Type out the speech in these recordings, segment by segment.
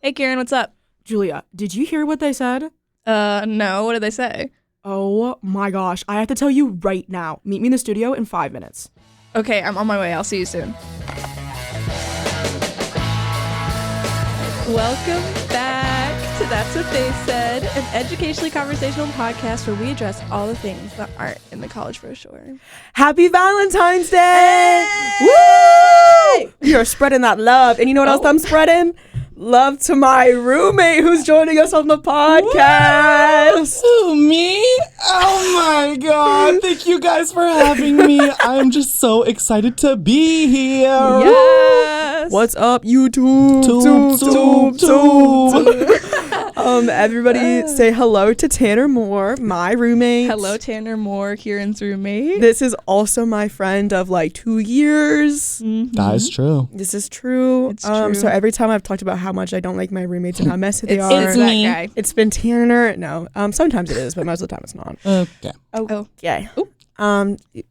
Hey, Kieran, what's up? Julia, did you hear what they said? No. What did they say? Oh my gosh, I have to tell you right now. Meet me in the studio in 5 minutes. Okay, I'm on my way. I'll see you soon. Welcome back to That's What They Said, an educationally conversational podcast where we address all the things that aren't in the college brochure. Happy Valentine's Day! Hey! Woo! You're spreading that love. And you know what else I'm spreading? Love to my roommate who's joining us on the podcast. Who, me? Oh my god. Thank you guys for having me. I'm just so excited to be here. Yes! What's up, YouTube? Everybody say hello to Tanner Moore, my roommate. Hello, Tanner Moore, Kieran's roommate. This is also my friend of like 2 years. Mm-hmm. That is true. This is true. It's true. So every time I've talked about how much I don't like my roommates and how messy they are, It's that guy. it's been Tanner. No, sometimes it is, but most of the time it's not. Okay. Okay. Ooh.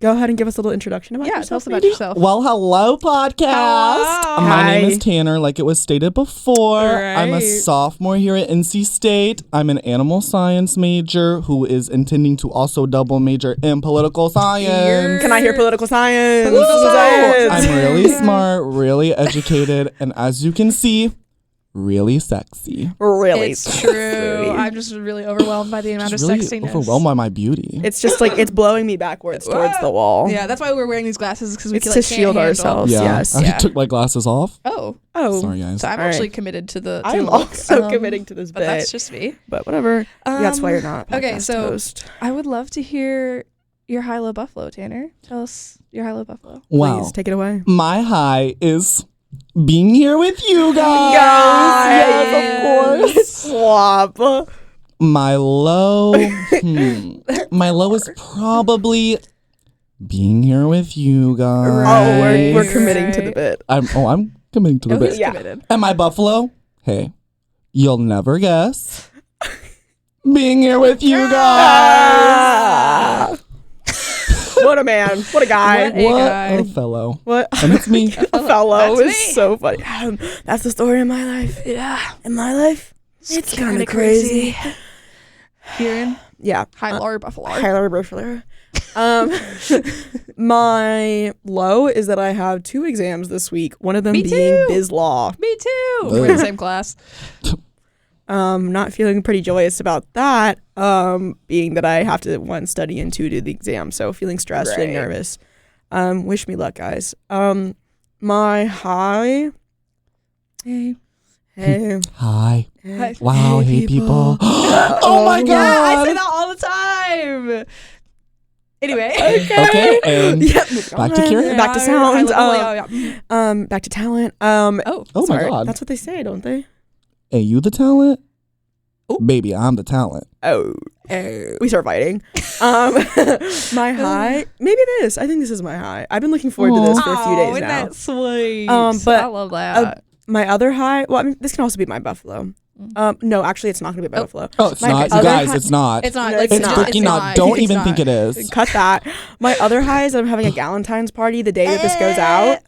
Go ahead and give us a little introduction about Yeah, yourself. tell us about maybe? yourself. Well, hello, podcast. Hello. My Hi. name is Tanner, like it was stated before. I'm a Right. sophomore here at NC State. I'm an animal science major who is intending to also double major in political science. Can I hear political science? Political science. I'm really smart, really educated, and as you can see, really sexy. Really? It's true. I'm just really overwhelmed by the amount of Just really sexiness. overwhelmed by my beauty. It's just like it's blowing me backwards towards the wall. Yeah, that's why we're wearing these glasses because we It's can, to like, can't shield handle. ourselves. Yeah, Yes. I Yeah. took my glasses off. Oh, Oh. Sorry, guys. so I'm All right. actually committed to the. I'm look, also committing to this but bit. that's just me. But whatever. That's why you're not. Okay, podcast so host. I would love to hear your high-low buffalo, Tanner. Tell us your high-low buffalo. Wow. Please take it away. My high is being here with you guys. Guys. Yes, of course. Swap. My low, my low is probably being here with you guys. Oh, we're Right. committing to the bit. I'm committing to the bit. he's Yeah. committed. And my buffalo, hey, you'll never guess. Being here with you guys. Ah. What a man. What a guy. What a guy. a fellow. What? And it's me. A fellow That's is me. so funny. That's the story of my life. Yeah, In my life, it's kind kinda of crazy. Kieran, Yeah. high-low or buffalo? Tyler Bushler. My low is that I have 2 exams this week. One of them Me being too. biz law. Me too. We're in the same class. Not feeling pretty joyous about that. Being that I have to 1 study and 2 do the exam. So feeling stressed, feeling Right. nervous. Wish me luck, guys. My high. Hey. Hey. Hi. Hi. Wow. Hey, people. Oh Oh my my Yeah, I God. say that all the time. Anyway. Okay. And Yeah, back to Kieran. Back to sound. Yeah. Back to talent. Oh. Oh my sorry. God. That's what they say, don't they? Hey, you the talent? Oh. Baby, I'm the talent. Oh. We start fighting. My high, maybe this. I think this is my high. I've been looking forward to this for a few days isn't now. that sweet? But, I love that. My other high, well, I mean, this can also be my buffalo. No, actually, it's not going to be my buffalo. Oh, it's My not. You other guys, hi- it's not. it's not. no, Like, it's It's not. freaking not. Don't even think it is. Cut that. My other high is I'm having a Galentine's party the day that this goes out.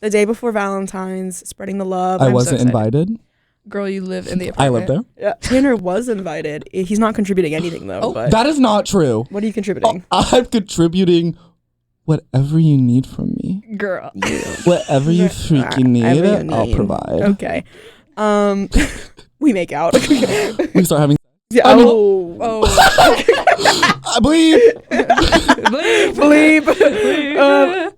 The day before Valentine's, spreading the love. I I'm so wasn't excited. invited. Girl, you live in the I apartment. live there. Yeah, Tanner was invited. He's not contributing anything though. Oh, but That is not true. what are you contributing? I'm contributing whatever you need from me. Girl. Whatever you freaking need, Whatever you I'll need. provide. Okay. We make out. We start having. Yeah, Oh. I believe. bleep.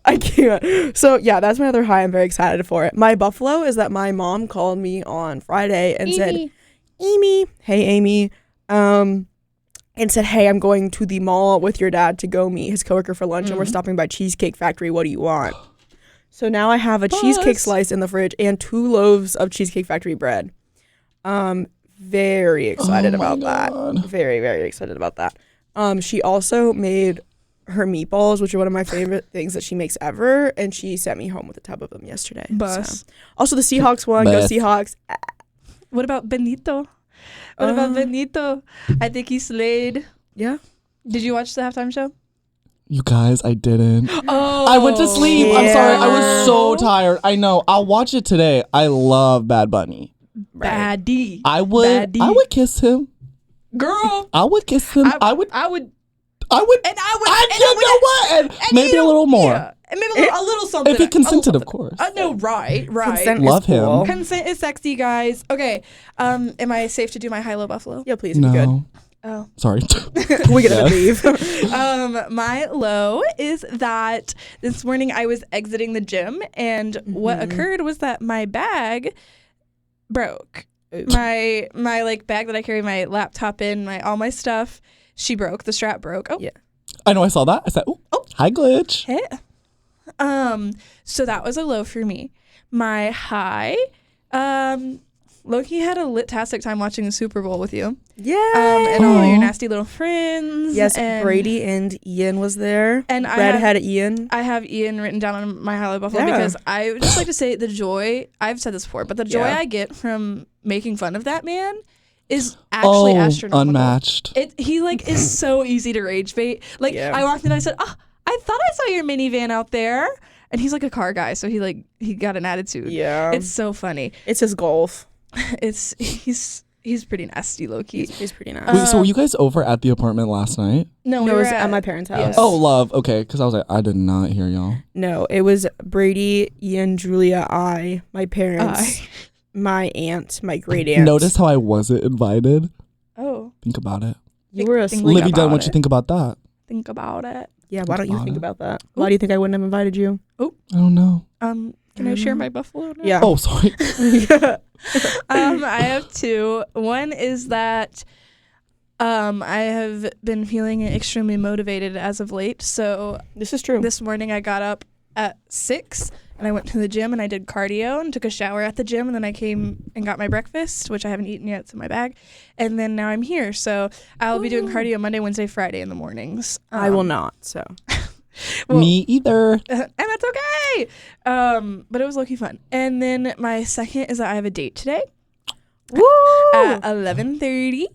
I can't. So yeah, that's my other high. I'm very excited for it. My buffalo is that my mom called me on Friday and said, "Amy, hey Amy, and said, hey, I'm going to the mall with your dad to go meet his coworker for lunch, and we're stopping by Cheesecake Factory. What do you want?" So now I have a cheesecake slice in the fridge and 2 loaves of Cheesecake Factory bread. Very excited Oh my about that. God. Very, very excited about that. She also made her meatballs, which are one of my favorite things that she makes ever, and she sent me home with a tub of them yesterday. Bus. So. Also the Seahawks won. Go Best. Seahawks. What about Benito? What about Benito? I think he slayed. Yeah. Did you watch the halftime show? You guys, I didn't. Oh. I went to sleep. I'm sorry. I was so Yeah. tired. I know. I'll watch it today. I love Bad Bunny. baddie. I would kiss him. Girl, I would kiss him. I would. You know what? And maybe a little more. Yeah. And maybe a little something. If he consented, of course. No, right. Consent Love is cool. him. Consent is sexy, guys. Okay. Am I safe to do my high-low buffalo? Yeah, please. Be good. No. Oh. Sorry. We gotta leave. My low is that this morning I was exiting the gym, and what occurred was that my bag broke. My like bag that I carry my laptop in, all my stuff, she broke. The strap broke. Oh, Yeah. I know. I saw that. I said, "Oh, hi, glitch." Hey. So that was a low for me. My high, Loki had a lit-tastic time watching the Super Bowl with you. Yeah. And all your nasty little friends. Yes, and Brady and Ian was there. And Redhead Ian. I have Ian written down on my highlight buffalo because I would just like to say the joy, I've said this before, but the joy I get from making fun of that man is actually astronomical. Unmatched. He like is so easy to rage bait. Like I walked in and I said, "Oh, I thought I saw your minivan out there." And he's like a car guy, so he got an attitude. Yeah. It's so funny. It's his golf. He's pretty nasty, low-key. He's pretty nice. Wait, so were you guys over at the apartment last night? No, it was at my parents' house. Yes. Oh, love. Okay, because I was like, I did not hear y'all. No, it was Brady, Ian, Julia, my parents, my aunt, my great aunt. Notice how I wasn't invited? Oh. Think about it. You were Think asleep. Livy Dunn, what you think about that? Think about it. Yeah, why don't you about think it. about that? Why do you think I wouldn't have invited you? I don't know. Can I share my buffalo now? Yeah. Oh, sorry. I have two. One is that I have been feeling extremely motivated as of late. So This is true. this morning I got up at 6 and I went to the gym and I did cardio and took a shower at the gym, and then I came and got my breakfast, which I haven't eaten yet. It's in my bag. And then now I'm here. So I'll be doing cardio Monday, Wednesday, Friday in the mornings. I will not, so. Well, Me either. and that's okay. But it was low-key fun. And then my second is that I have a date today. Woo! At 11:30.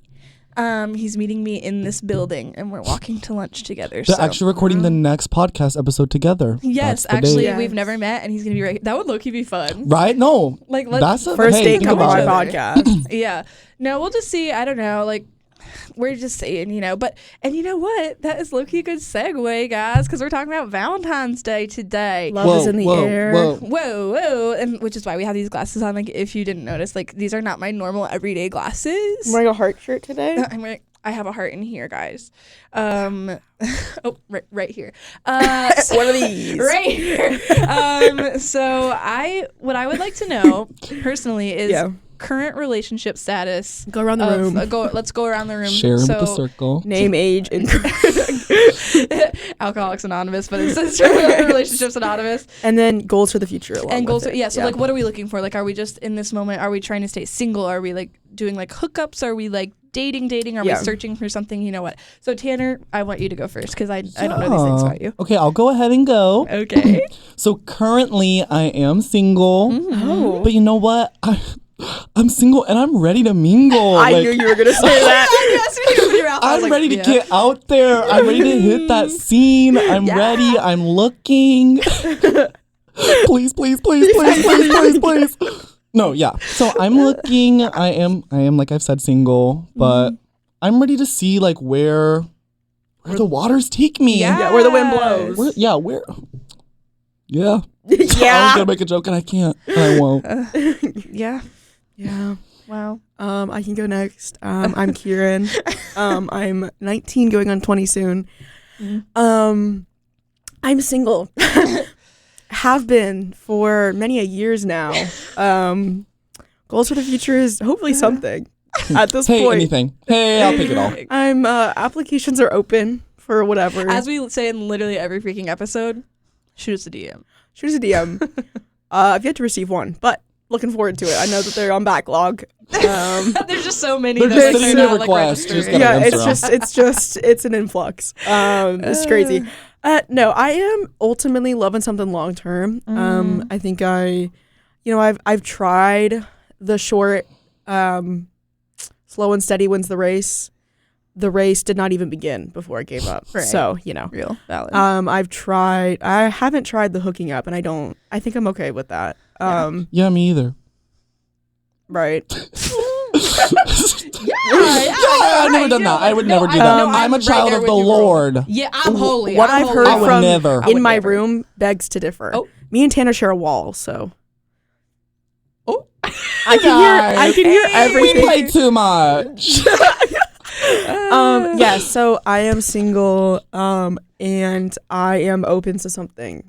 He's meeting me in this building, and we're walking to lunch together. They're actually recording the next podcast episode together. Yes, That's the actually, date. we've never met, and he's gonna be right. That would low-key be fun. Right? No. Like, That's a First date think come on about our it. podcast. Yeah. No, we'll just see. I don't know. Like, we're just saying, but, and you know what? That is low-key a good segue, guys, because we're talking about Valentine's Day today. Love is in the air. Whoa. And which is why we have these glasses on. Like, if you didn't notice, like, these are not my normal everyday glasses. I'm wearing a heart shirt today. I have a heart in here, guys. Right here. One of these. Right here. So what I would like to know personally is current relationship status. Go around the room. Let's go around the room. Share with the circle. Name, age, and Alcoholics Anonymous, but it says Relationships Anonymous. and then goals for the future. And goals. So like, what are we looking for? Like, are we just in this moment? Are we trying to stay single? Are we like doing like hookups? Are we like dating? Are we searching for something? You know what? So Tanner, I want you to go first because I don't know these things about you. Okay, I'll go ahead and go. Okay. So currently I am single. Oh. But you know what? I'm single and I'm ready to mingle. I knew you were gonna say that. I'm ready to get out there. I'm ready to hit that scene. I'm ready. I'm looking. Please. No, yeah. So I'm looking. I am like I've said, single, but I'm ready to see like where the waters take me. Yeah, where the wind blows. Where. Yeah. I was Yeah. gonna make a joke and I can't. And I won't. Yeah. Yeah. Wow. I can go next. I'm Kieran. I'm 19, going on 20 soon. I'm single. Have been for many a years now. Goals for the future is hopefully something. At this Hey, point, anything. Hey, I'll take it all. I'm applications are open for whatever. As we say in literally every freaking episode, shoot us a DM. Shoot us a DM. I've yet to receive one, but looking forward to it. I know that they're on backlog. There's just so many. They're that just like, sending they're a not, like, request. registering. Just gotta Yeah, it's an influx. It's crazy. No, I am ultimately loving something long term. I think I've tried the short, slow and steady wins the race. The race did not even begin before I gave up. Right. So, Real valid. I haven't tried the hooking up, and I think I'm okay with that. Yeah, me either. Right. I've never done that. I would never do that. I'm a child of the Lord. Yeah, I'm holy. What I've heard I would from never. in my room begs to differ. Oh. Me and Tanner share a wall, so. Oh. I can hear everything. We play too much. Yeah, so I am single, and I am open to something.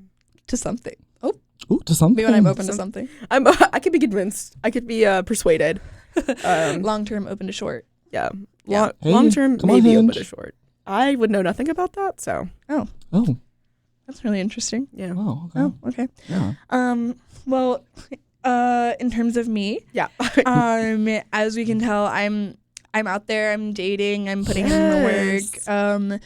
To something. Oh. Ooh, to something. Maybe when I'm open to something. I could be convinced. I could be persuaded. Long term, open to short. Yeah. Yeah. Long term, come on, maybe open Hinge. to short. I would know nothing about that, so. Oh. That's really interesting. Yeah. Oh. Okay. Oh, okay. Yeah. Well, in terms of me, Yeah. as we can tell, I'm out there, I'm dating, I'm putting in the work.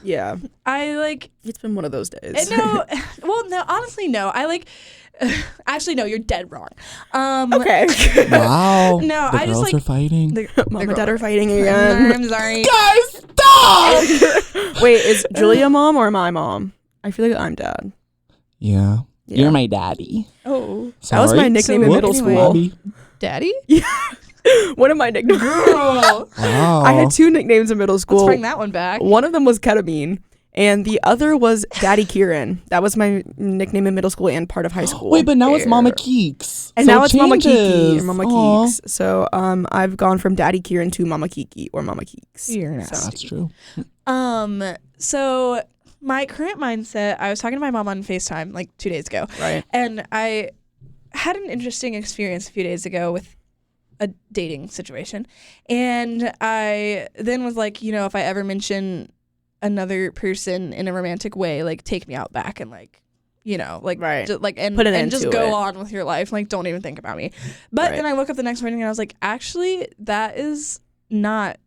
Yeah. I like, It's been one of those days. no, honestly, no. I like, actually, no, you're dead wrong. Okay. Wow. No, the I just girls like, are fighting. Mom and Dad are fighting again. I'm sorry. Guys, stop! Wait, is Julia mom or my mom? I feel like I'm dad. Yeah. Yeah. You're my daddy. Oh, That was my nickname in middle anyway. school. Bobby. Daddy? One of my nicknames. Girl. Wow. I had 2 nicknames in middle school. Let's bring that one back. One of them was ketamine, and the other was Daddy Kieran. That was my nickname in middle school and part of high school. Wait, but now it's Mama Keeks. And So now it's Mama Kiki changes. or Mama Aw. Keeks. So I've gone from Daddy Kieran to Mama Kiki or Mama Keeks. You're So- nasty. That's true. So my current mindset, I was talking to my mom on FaceTime like 2 days ago. Right. And I had an interesting experience a few days ago with a dating situation. And I then was like, if I ever mention another person in a romantic way, like take me out back and like, Right. just, like and, Put an and end just to go it. on with your life. Like don't even think about me. But Right. then I woke up the next morning and I was like, actually, that is not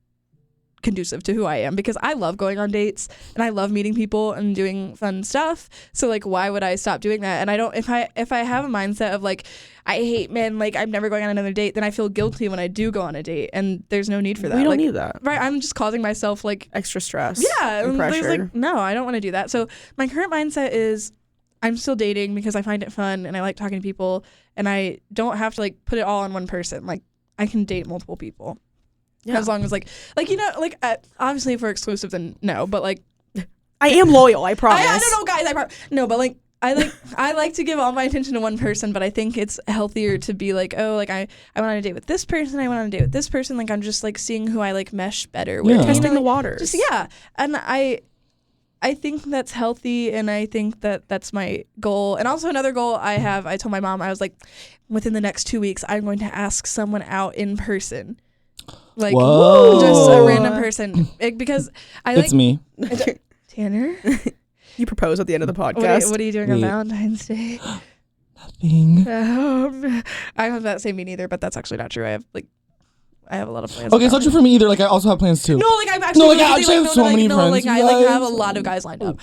conducive to who I am, because I love going on dates and I love meeting people and doing fun stuff. So like, why would I stop doing that? And I don't, if I have a mindset of like, I hate men, like I'm never going on another date, then I feel guilty when I do go on a date, and there's no need for that. We don't like, need that. right. I'm just causing myself like Extra stress. yeah, And there's pressure. like, no, I don't want to do that. So my current mindset is I'm still dating because I find it fun and I like talking to people, and I don't have to like put it all on one person. Like I can date multiple people. Yeah. As long as obviously if we're exclusive, then no, but like I am loyal, I promise. I don't know, guys, no, but like I like to give all my attention to one person, but I think it's healthier to be like, oh, like I went on a date with this person, I went on a date with this person, like I'm just like seeing who I like mesh better with. Yeah. Testing the like, waters. just and I think that's healthy, and I think that's my goal. And also another goal I told my mom, I was like, within the next 2 weeks, I'm going to ask someone out in person. Like, Whoa. just a random person. Because I like... It's me. Tanner? You propose at the end of the podcast. What are you doing on Wait. Valentine's Day? Nothing. I have that same mean either, but that's actually not true. I have a lot of plans. Okay, it's not true for me either. Like I also have plans too. No, like I'm actually I actually have so many friends. Like you I like guys. have a lot of guys lined up.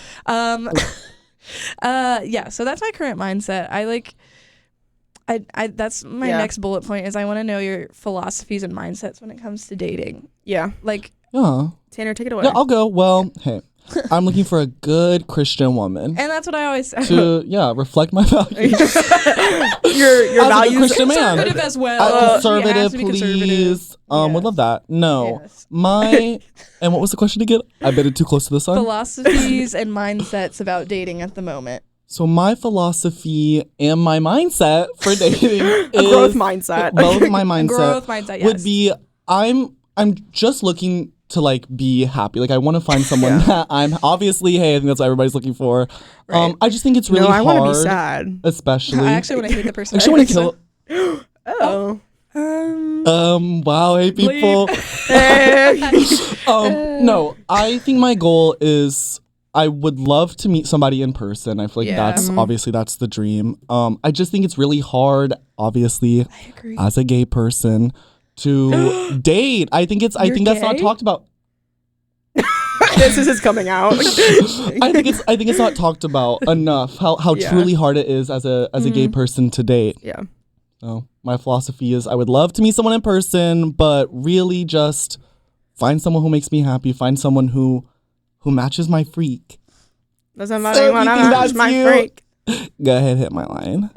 Yeah, so that's my current mindset. I that's my next bullet point is I want to know your philosophies and mindsets when it comes to dating. Yeah. Like Yeah. Tanner, take it away. Yeah, I'll go. Well, hey, I'm looking for a good Christian woman and that's what I always say. to reflect my values. your As a values. Christian man. Conservative as well. Conservative, It has to be conservative. please. Would Yes. love that. No, Yes. and what was the question again? I bet it too close to the sun. Philosophies and mindsets about dating at the moment. So my philosophy and my mindset for dating A is growth mindset. Both my mindset Growth mindset, yes. would be I'm just looking to like be happy. Like I want to find someone that I'm obviously. Hey, I think that's what everybody's looking for. Right. I just think it's really No, I hard. want to be sad. Especially. I actually want to hate the person. I actually want to kill. Oh. Wow. Hey, people. No, I think my goal is I would love to meet somebody in person. I feel like that's obviously that's the dream. I just think it's really hard, obviously, I agree. as a gay person to date. I think that's not gay? talked about. This is coming out. I think it's not talked about enough how Yeah. truly hard it is as a gay person to date. Yeah. So my philosophy is I would love to meet someone in person, but really just find someone who makes me happy. Find someone who matches my freak. Doesn't So matter you when think I'm that's my you? freak. Go ahead, hit my line.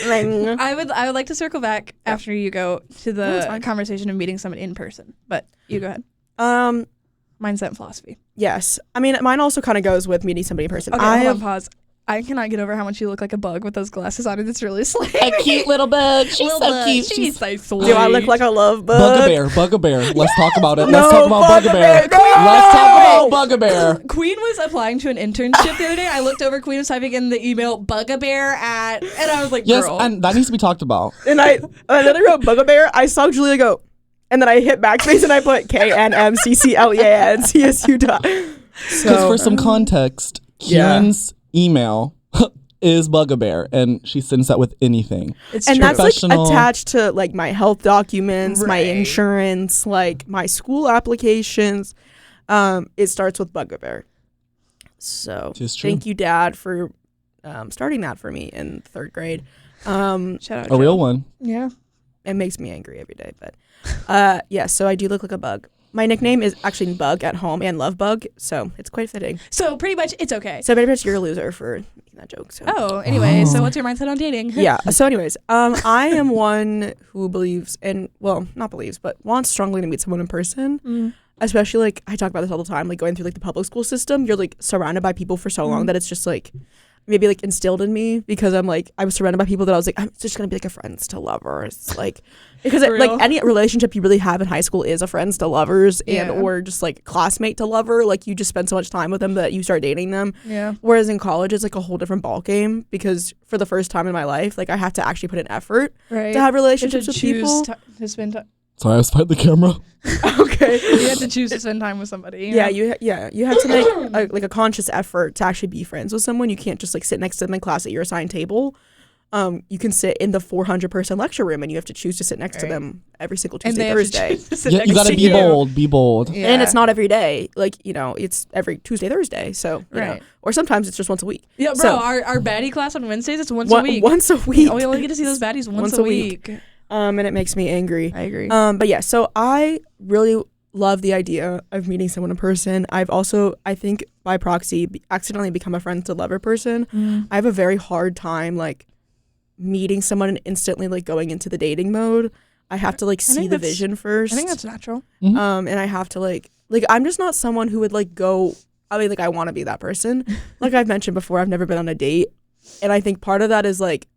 I would like to circle back after you go to the conversation of meeting someone in person. But you go ahead. Mindset and philosophy. Yes. I mean, mine also kind of goes with meeting somebody in person. Okay, hold on, pause. I cannot get over how much you look like a bug with those glasses on, and it's really slimy. A cute little bug. She's so cute. She's so sweet. Do I look like a love bug? Bugabere. Let's talk about it. No, Let's talk about Bugabere. no! Let's talk about Bugabere. Queen was applying to an internship the other day. I looked over, Queen was typing in the email Bugabere at, and I was like, Yes, girl. and that needs to be talked about. And then I wrote Bugabere. I saw Julia go, and then I hit backspace and I put KNMCCLEANCSU. Because for some context, Kieran's email is Bugabere, and she sends that with anything. It's and true. that's like attached to like my health documents, my Right. insurance, like my school applications. It starts with Bugabere. So thank you, Dad, for starting that for me in 3rd grade. Shout out, A real one. Yeah. It makes me angry every day, but yeah. So I do look like a bug. My nickname is actually Bug at home and Love Bug, so it's quite fitting. So pretty much it's okay. So pretty much you're a loser for making that joke. So. Oh, anyway, so what's your mindset on dating? Yeah. So anyways, I am one who believes in, well, not believes, but wants strongly to meet someone in person. Especially like I talk about this all the time, like going through like the public school system, you're like surrounded by people for so long that it's just like maybe like instilled in me because I was surrounded by people that I was like, I'm just gonna be like a friends to lovers, like because like any relationship you really have in high school is a friends to lovers and or just like classmate to lover, like you just spend so much time with them that you start dating them. Yeah. Whereas in college it's like a whole different ball game because for the first time in my life, like I have to actually put in effort to have relationships with people. To spend Sorry, I was behind the camera. Okay. You have to choose to spend time with somebody. Yeah, you have to make a conscious effort to actually be friends with someone. You can't just like sit next to them in class at your assigned table. You can sit in the 400-person lecture room, and you have to choose to sit next to them every single Tuesday, Thursday. Yeah, you gotta be bold. Be bold. Yeah. And it's not every day. Like it's every Tuesday, Thursday. So you know, or sometimes it's just once a week. Yeah, bro. So, our baddie class on Wednesdays, it's once a week. Once a week. We only get to see those baddies once a week. And it makes me angry. I agree. But yeah, so I really love the idea of meeting someone in person. I've also, I think by proxy, accidentally become a friend to lover person. I have a very hard time like meeting someone and instantly like going into the dating mode. I have to like see the vision first. I think that's natural. And I have to like I'm just not someone who would like go, I mean, like I want to be that person. Like I've mentioned before, I've never been on a date. And I think part of that is like,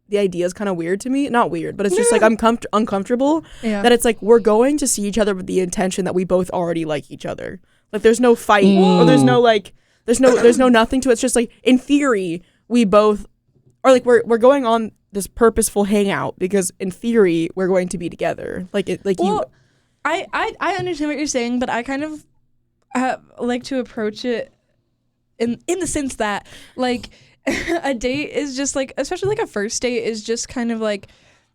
the idea is kind of weird to me. Not weird, but it's just like I'm uncomfortable that it's like we're going to see each other with the intention that we both already like each other. Like there's no fight or there's no like there's no nothing to it. It's just like in theory we both are like we're going on this purposeful hangout because in theory we're going to be together. I understand what you're saying, but I kind of like to approach it in the sense that like a date is just like, especially like a first date is just kind of like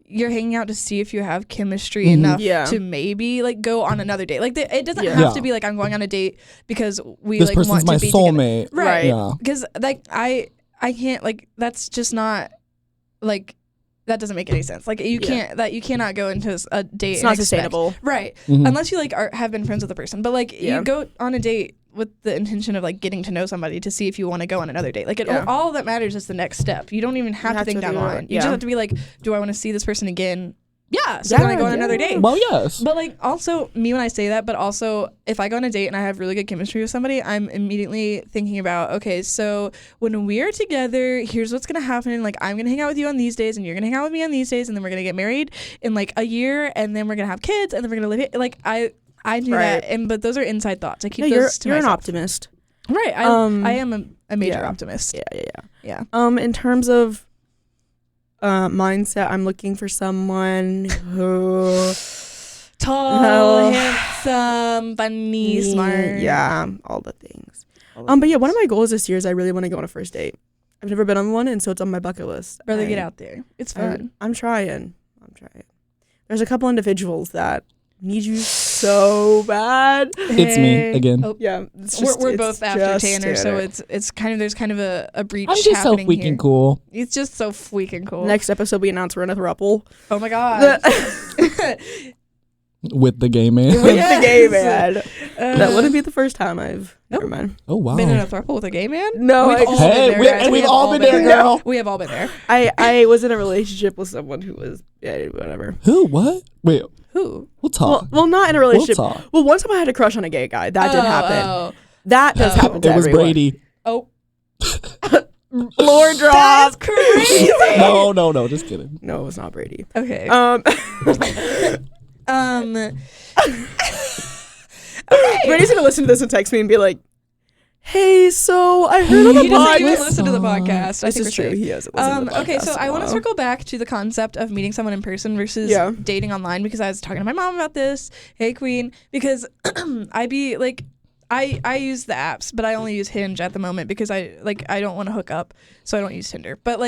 you're hanging out to see if you have chemistry enough to maybe like go on another date. Like it doesn't have to be like I'm going on a date because we this like person's want my to be soulmate. together. Right. Yeah. Because like I can't like that's just not like that doesn't make any sense. Like you cannot go into a date. It's not sustainable. Right. Unless you like have been friends with the person. But like you go on a date with the intention of like getting to know somebody to see if you want to go on another date. Like all that matters is the next step. You don't even have to think down the line. You just have to be like, do I want to see this person again? Yeah. So then I go on another date. Well, yes. But like also me when I say that, but also if I go on a date and I have really good chemistry with somebody, I'm immediately thinking about, okay, so when we're together, here's what's going to happen. Like I'm going to hang out with you on these days and you're going to hang out with me on these days and then we're going to get married in like a year and then we're going to have kids and then we're going to live it. Like I do that, but those are inside thoughts. I keep those to myself. You're an optimist. Right. I am a major optimist. Yeah. In terms of mindset, I'm looking for someone who tall, handsome, funny, smart. Yeah, all the things. But yeah, one of my goals this year is I really want to go on a first date. I've never been on one, and so it's on my bucket list. Brother, get out there. It's fun. I'm trying. There's a couple individuals that need you so bad. It's me again. Oh. Yeah, we're both after Tanner, so it's kind of there's kind of a breach. I'm just so freaking here. Cool. It's just so freaking cool. Next episode we announce we're in a throuple. Oh my god. With the gay man. With the gay man. That wouldn't be the first time I've. Nope. Never mind. Oh wow. Been in a throuple with a gay man? No, We've all Hey, been there, guys. we've all been there, girl. We have all been there. I was in a relationship with someone who was whatever. Who? What? Wait. Who? We'll talk. Well, not in a relationship. We'll talk. Well, one time I had a crush on a gay guy. That did happen. Oh. That does happen to It was everyone. Brady. Oh. Floor drop. That's crazy. No, just kidding. No, it was not Brady. Okay. Brady's gonna listen to this and text me and be like, "Hey, so I heard on the He doesn't even podcast." listen to the podcast. I This think is true. we're safe. He hasn't listened to the Okay, podcast so in a I want to while. circle back to the concept of meeting someone in person versus dating online, because I was talking to my mom about this. Hey, Queen, because I use the apps, but I only use Hinge at the moment because I don't want to hook up, so I don't use Tinder. But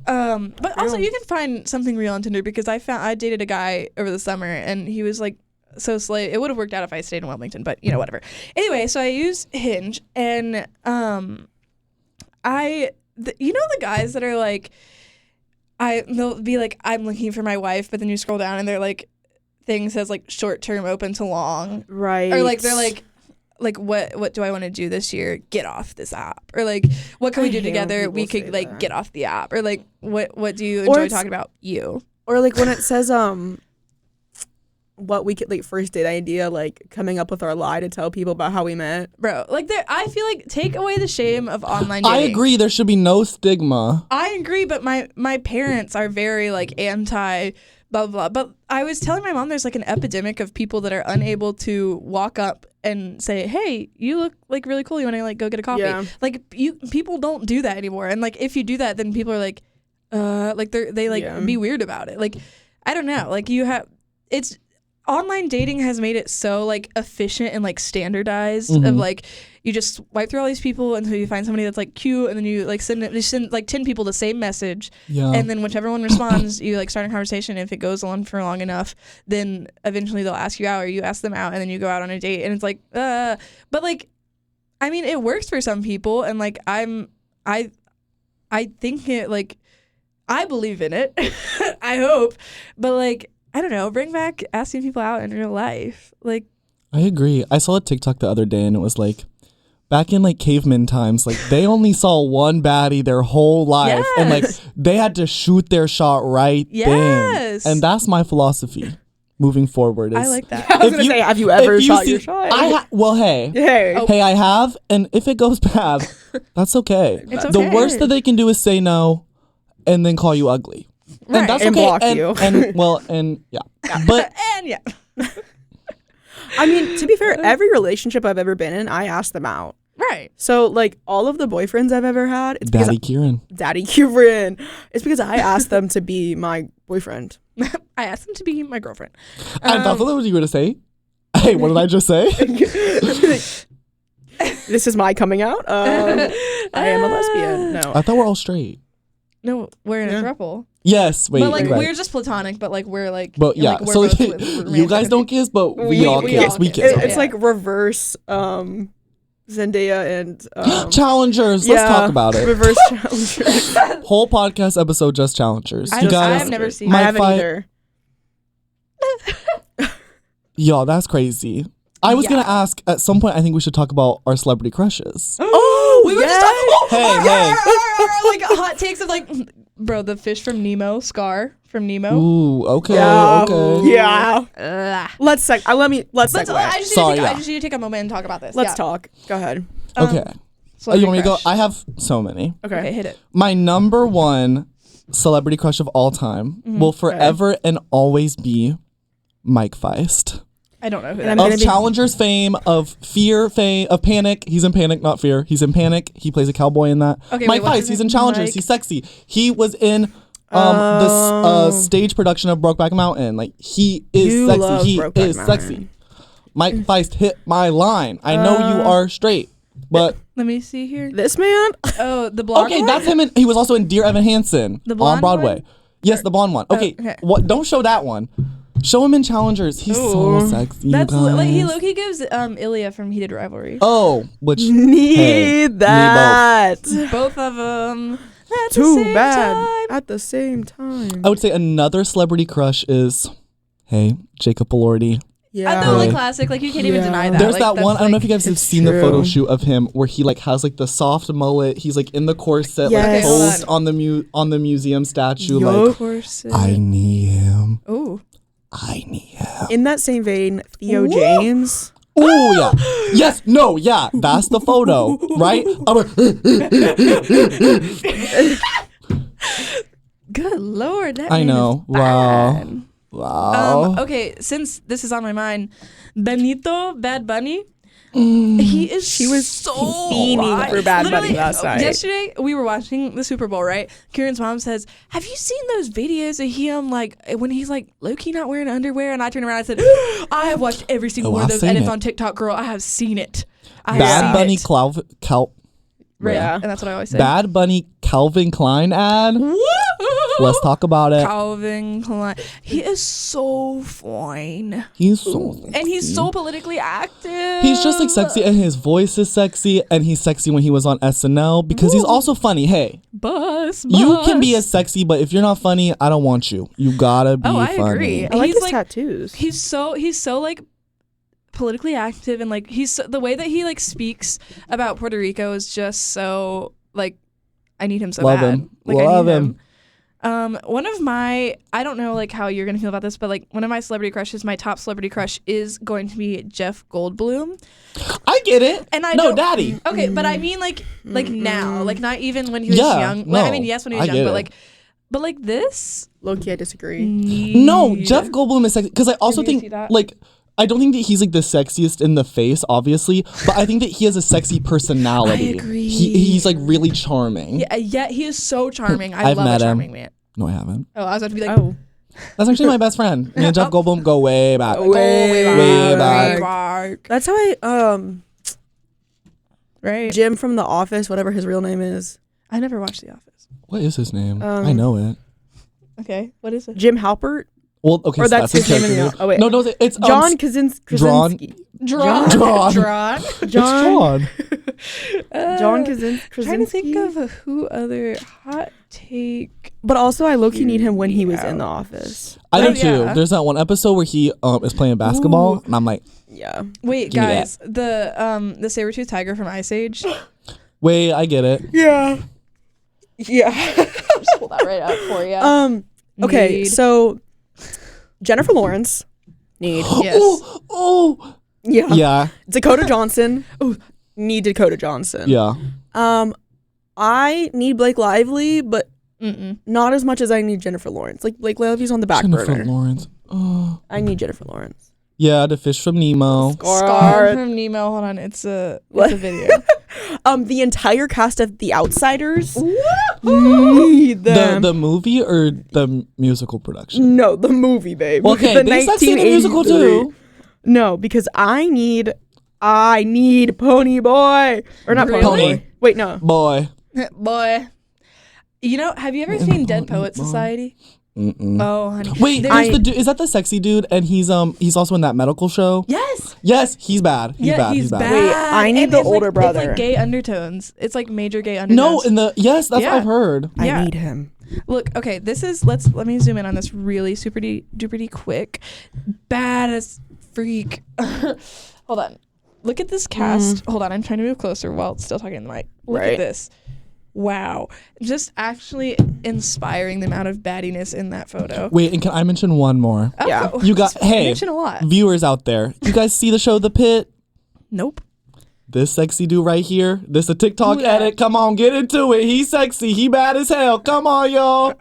but also you can find something real on Tinder, because I dated a guy over the summer and he was like so slay. It would have worked out if I stayed in Wilmington, but whatever. Anyway, so I use Hinge, and the guys that are like, they'll be like, I'm looking for my wife, but then you scroll down and their like thing says like short term open to long, Right. or like they're like what do I want to do this year? Get off this app. Or like, what can we do together? We could like get off the app. Or like, what do you enjoy talking about? You. Or like when it says what we could like first date idea, like coming up with our lie to tell people about how we met. Bro, like I feel like take away the shame of online dating. I agree. There should be no stigma. I agree, but my parents are very like anti blah blah blah. But I was telling my mom there's like an epidemic of people that are unable to walk up and say, "Hey, you look like really cool. You want to like go get a coffee?" Yeah. Like people don't do that anymore. And like if you do that, then people are like, be weird about it. Like I don't know. Like online dating has made it so like efficient and like standardized of like you just swipe through all these people until you find somebody that's like cute, and then you like send like 10 people the same message, and then whichever one responds you like start a conversation. If it goes on for long enough, then eventually they'll ask you out, or you ask them out, and then you go out on a date, and it's like but like I mean it works for some people, and like I think it, like I believe in it. I hope, but like I don't know, bring back asking people out in real life. Like, I agree. I saw a TikTok the other day and it was like, back in like caveman times, like they only saw one baddie their whole life, and like they had to shoot their shot right then. And that's my philosophy moving forward. I like that. I was gonna say, have you ever shot your shot? Hey, I have, and if it goes bad, that's okay. It's okay. The worst that they can do is say no and then call you ugly. Right. And that's And okay. block you. But I mean, to be fair, every relationship I've ever been in, I asked them out. Right. So like all of the boyfriends I've ever had, it's because Daddy Kieran. It's because I asked them to be my boyfriend. I asked them to be my girlfriend. I thought that was what you were going to say. Hey, what did I just say? This is my coming out. I am a lesbian. No. I thought we're all straight. No, we're in a throuple. Yes, wait. But like right. we're just platonic, but like we're like. But yeah, like, we're so both you guys don't kiss, but we all kiss. We kiss. It's like reverse Zendaya and challengers. Let's talk about it. Reverse challengers. Whole podcast episode just challengers. I You guys, have never seen. I haven't either. Yo, that's crazy. I was gonna ask at some point. I think we should talk about our celebrity crushes. Oh, we were just talking. Hey. Like hot takes of like, bro, the fish from Nemo, Scar from Nemo. Ooh, okay, Yeah. okay. Yeah. Let's segue. I just need to take a moment and talk about this. Let's talk. Go ahead. Okay. You want me to go? I have so many. Okay, hit it. My number one celebrity crush of all time will forever and always be Mike Feist. I don't know who And that is. Of Challengers fame, of Fear fame, of Panic. He's in Panic, not Fear. He's in Panic. He plays a cowboy in that. Okay, Mike wait, what's Feist, his he's name? in Challengers. Mike? He's sexy. He was in the stage production of Brokeback Mountain. Like, he is You sexy. love He Brokeback is Mountain. sexy. Mike Feist hit my line. I know you are straight, but... Let me see here. This man? Oh, the blonde Okay, one? that's him. He was also in Dear Evan Hansen The on blonde Broadway. one? Yes, the blonde one. Okay, okay. what? Don't show that one. Show him in Challengers. He's so sexy. That's you guys. like he low-key gives Ilya from Heated Rivalry. Oh, which Need that. Both of them. At the Too same bad. time. At the same time. I would say another celebrity crush is Hey, Jacob Elordi. Yeah. The only classic, like you can't even deny that. There's like, that that's, one. I don't know if like- you guys have seen the photo shoot of him where he like has like the soft mullet. He's like in the corset, Yes. like Okay, hold posed on the museum statue. Yup. Like, Of course. I need him. Ooh. I need him. In that same vein, Theo Whoa. James. Oh yeah. Yes. No. Yeah. That's the photo, right? Good Lord. That I man know. is bad. Wow. Okay, since this is on my mind, Benito Bad Bunny. He is She was so fiending wild. for Bad Literally, Bunny last night. Yesterday we were watching the Super Bowl, right? Kieran's mom says, "Have you seen those videos of him like when he's like low-key not wearing underwear?" And I turned around and I said, "I have watched every single one of I've those seen edits it. on TikTok, girl. I have seen it. I have Bad seen Bunny it." Right, Yeah. and that's what I always say. Bad Bunny Calvin Klein ad. Let's talk about it. Calvin Klein. He is so fine. He's so And he's so politically active. He's just like sexy, and his voice is sexy, and he's sexy when he was on SNL because he's also funny. Hey, Bus. you can be as sexy, but if you're not funny, I don't want you. You gotta be Oh, I funny. agree. I like He's his like- tattoos. He's so like politically active, and like the way that he like speaks about Puerto Rico is just so like I need him so Love bad. him. Like Love I need him. One of my I don't know like how you're gonna feel about this, but like one of my celebrity crushes, my top celebrity crush is going to be Jeff Goldblum. I get it. And I no, don't- daddy. Okay, but I mean like now, like not even when he was Yeah, young. Well, I no, mean yes when he was I young, get but it. like this. Low-key, I disagree. No, Jeff Goldblum is sexy because I also Can you see think that? like I don't think that he's like the sexiest in the face, obviously, but I think that he has a sexy personality. I agree. He's like really charming. Yeah, he is so charming. I I've love met a him. charming man. No, I haven't. Oh, I was about to be like, Oh. That's actually my best friend. Me and Jeff Goldblum go way back. Way back. That's how I Right. Jim from The Office, whatever his real name is. I never watched The Office. What is his name? I know it. Okay, what is it? Jim Halpert? Well, okay, Or so that's his name in character. the- oh, wait. No, it's John Drawn. Krasinski. Drawn. Drawn. Drawn. It's Drawn. John Krasinski. Trying to think of who other hot take. But also, I low-key need him when he was in The Office. I Oh, do too. yeah. There's that one episode where he is playing basketball, and I'm like, Yeah. Wait, Give me that. guys, the saber-toothed tiger from Ice Age. wait, I get it. Yeah. Yeah. Just pull that right up for you. Okay, Need. so Jennifer Lawrence. Need. Yes. Oh, Yeah. yeah, Dakota Johnson. Need Dakota Johnson. yeah. I need Blake Lively, but Mm-mm. not as much as I need Jennifer Lawrence. Like Blake Lively's on the back Jennifer burner. Lawrence. Oh. I need Jennifer Lawrence. Yeah, the fish from Nemo. Scar from Nemo. Hold on, it's a video. The entire cast of The Outsiders. Need them. The movie or the musical production? No, the movie, babe. Okay, The they sexy in the musical 1983. too. No, because I need Pony Boy. Or not Really? Pony Boy. Wait, no. Boy. Boy. You know, have you ever seen Dead Poets Society? Mm-mm. Oh, honey. Wait, There's- there's the dude. Is that the sexy dude? And he's also in that medical show. Yes. Yes, he's bad. He's bad. He's bad. Wait, I need And the it's older It's brother. like gay undertones. It's like major gay undertones. No, that's what Yeah. I've heard. Yeah. I need him. Look, okay, this is let me zoom in on this really super duper quick. Bad as freak. Hold on. Look at this cast. Hold on, I'm trying to move closer while still talking in the mic. Look Right. at this. Wow. Just actually inspiring the amount of baddiness in that photo. Wait, and can I mention one more? Oh, Yeah. You got you hey, mention a lot. viewers out there. You guys see the show The Pit? Nope. This sexy dude right here. This a TikTok Who that? edit. Come on, get into it. He's sexy. He bad as hell. Come on, y'all.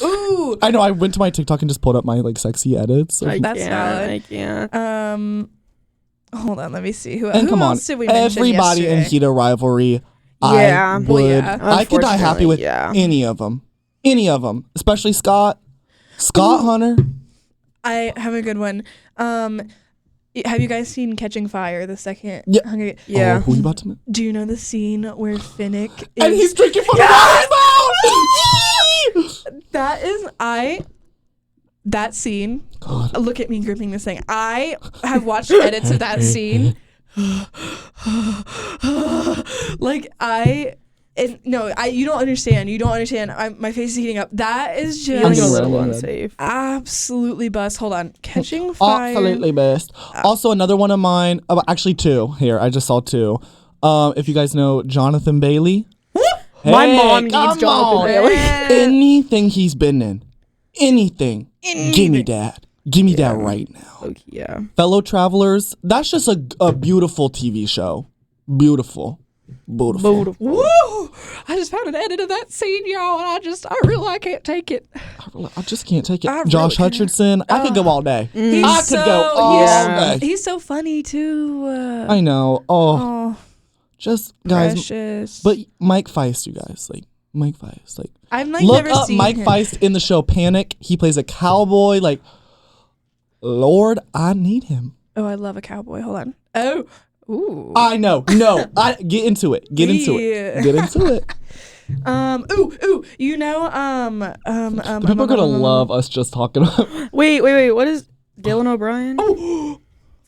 Ooh. I know. I went to my TikTok and just pulled up my like sexy edits. So- That's valid. I can't. Hold on, let me see. Who and who come on, else did we mention everybody in yesterday? Heat of Rivalry. Yeah. I Well, would. yeah. I could die happy with Unfortunately, any of them. Any of them, especially Scott. Scott Hunter. I have a good one. Have you guys seen Catching Fire, the second? Yeah. Hunger- Yeah. Oh, who you about to? Do you know the scene where Finnick is? And he's drinking from the water spout. That is that scene. God. Look at me gripping this thing. I have watched edits of that scene. Like You don't understand. You don't understand. My face is heating up. That is just Feeling a little unsafe. absolutely bust. Hold on. Catching fire. Absolutely best. Also, another one of mine. Actually, two. Here, I just saw two. If you guys know Jonathan Bailey. My mom needs come Jonathan on. Bailey. Anything he's been in. Anything. Give me that. Give me that right now. Okay, yeah. Fellow Travelers. That's just a beautiful TV show. Beautiful. Woo! I just found an edit of that scene, y'all, and I really can't take it. I just can't take it. I Josh really Hutcherson. I could go all day. I could go all day. He's so funny too. I know. Just guys. Precious. But Mike Feist, you guys, like Mike Feist, like I'm like look never up seen Mike him. Feist in the show Panic. He plays a cowboy. Like, Lord, I need him. Oh, I love a cowboy. Hold on. Oh, ooh. I know. No, I get into it. Get into it. Get into it. Ooh. You know, The people are gonna love us just talking about. Wait. What is Dylan O'Brien?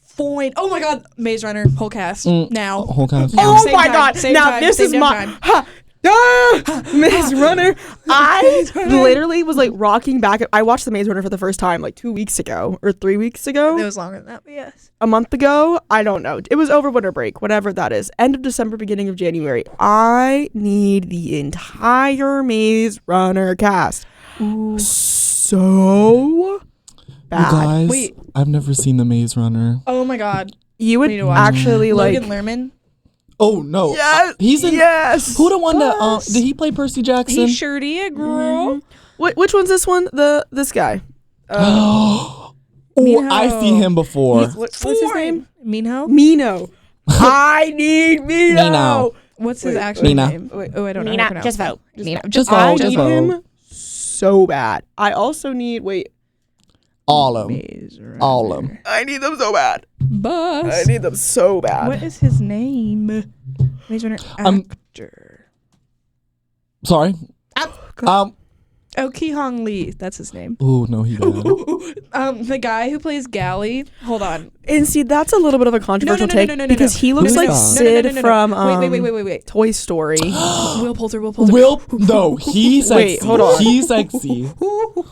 Fine. Oh my God, Maze Runner whole cast now. Whole cast. Now, Oh same my time, God! same Now time, this same is damn my time. Maze Runner. I literally was like rocking back. I watched the Maze Runner for the first time like 2 weeks ago or 3 weeks ago. It was longer than that, but yes. A month ago. I don't know. It was over winter break, whatever that is. End of December, beginning of January. I need the entire Maze Runner cast. Ooh. So bad. You guys, Wait. I've never seen The Maze Runner. Oh my God. You would We need to watch actually like. Logan Lerman. Oh no. Yes. He's in. Yes. Who the one that? Bus. Did he play Percy Jackson? He's surety a girl. Which one's this one? This guy. Oh, Minho. I see him before. What's his name? Minho. Mino. I need Mino. Mino. What's his Wait, actual Nina. name? Oh, I don't know. Nina, how to pronounce just it. vote. Nina, Just I vote. Just need vote. him so bad. I also need. Wait. All of them. Maze Runner. All of them. I need them so bad. Bus. I need them so bad. What is his name? Maze Runner actor. Sorry. Oh, Ki Hong Lee. That's his name. Oh no, he died. The guy who plays Gally. Hold on. And see, that's a little bit of a controversial take because he looks Who's like that? Sid from Wait. Toy Story. Will Poulter. No, he's sexy. Wait, hold on. He's sexy.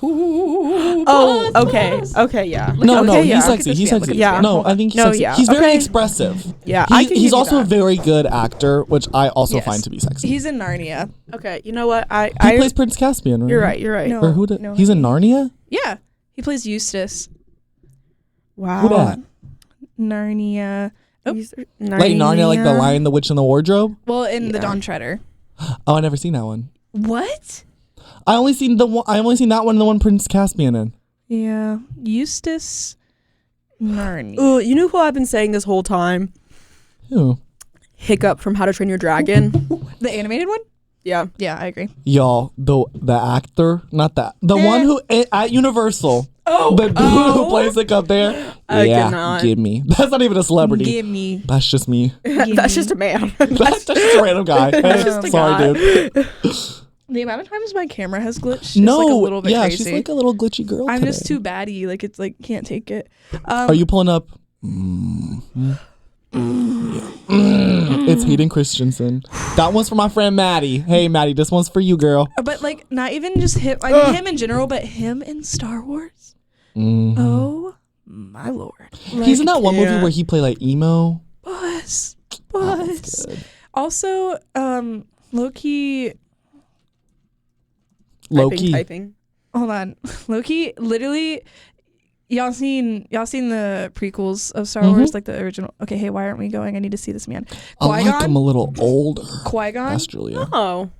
Oh, okay, yeah. No, okay, he's yeah. sexy. He's sexy. Yeah. No, I think he's sexy. yeah. He's very Okay. expressive. Yeah, I can He's give you also a that. very good actor, which I also Yes. find to be sexy. He's in Narnia. Okay, you know what? He plays Prince Caspian, right? You're right. No. Or who did? No. He's in Narnia? Yeah. He plays Eustace. Wow. Who that? Narnia. Oh. Like Narnia, like the Lion, the Witch, and the Wardrobe? Well, in the Yeah. Dawn Treader. Oh, I never seen that one. What? I only seen that one and the one Prince Caspian in. Yeah. Eustace. Narnia. Oh, you know who I've been saying this whole time? Who? Hiccup from How to Train Your Dragon. The animated one? Yeah. Yeah, I agree. Y'all, the actor, not that. The one who at Universal. Oh, The dude who plays like up there. I yeah, cannot. give me. That's not even a celebrity. Give me. That's just me. That's just a man. That's just a random guy. Hey, just a sorry, guy. dude. The amount of times my camera has glitched No, is like a little bit yeah, crazy. she's like a little glitchy girl. I'm today. just too baddie. Like, it's like, can't take it. Are you pulling up? It's Hayden Christensen. That one's for my friend Maddie. Hey, Maddie, this one's for you, girl. But like, not even just him. I mean, him in general, but him in Star Wars. Oh my lord! He's in that one movie yeah. where he played like emo. Buzz. That's good. Also, Loki. Loki. Typing. Hold on, Loki. Literally, y'all seen the prequels of Star Wars, like the original. Okay, hey, why aren't we going? I need to see this man. I like him Qui-Gon. a little older. Qui-Gon. That's Julia. Oh.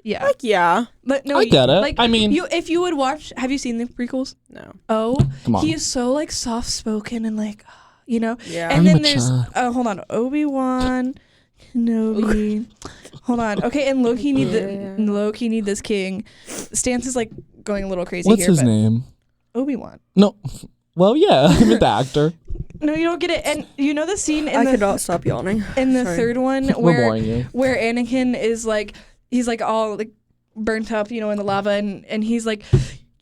Yeah, Like, yeah. but no, I get it. Like, I mean- if you would watch, have you seen the prequels? No. Oh, Come on. he is so like soft spoken and like, you know. Yeah. And Very then there's mature. hold on, Obi-Wan Kenobi. Hold on. Okay, and Loki need this king. Stance is like going a little crazy What's here. his name? Obi-Wan. No. Well, yeah, I meant the actor. No, you don't get it. And you know the scene I in could the not stop yawning. Sorry. third one We're boring you. where Anakin is like, he's like all like burnt up, you know, in the lava, and he's like,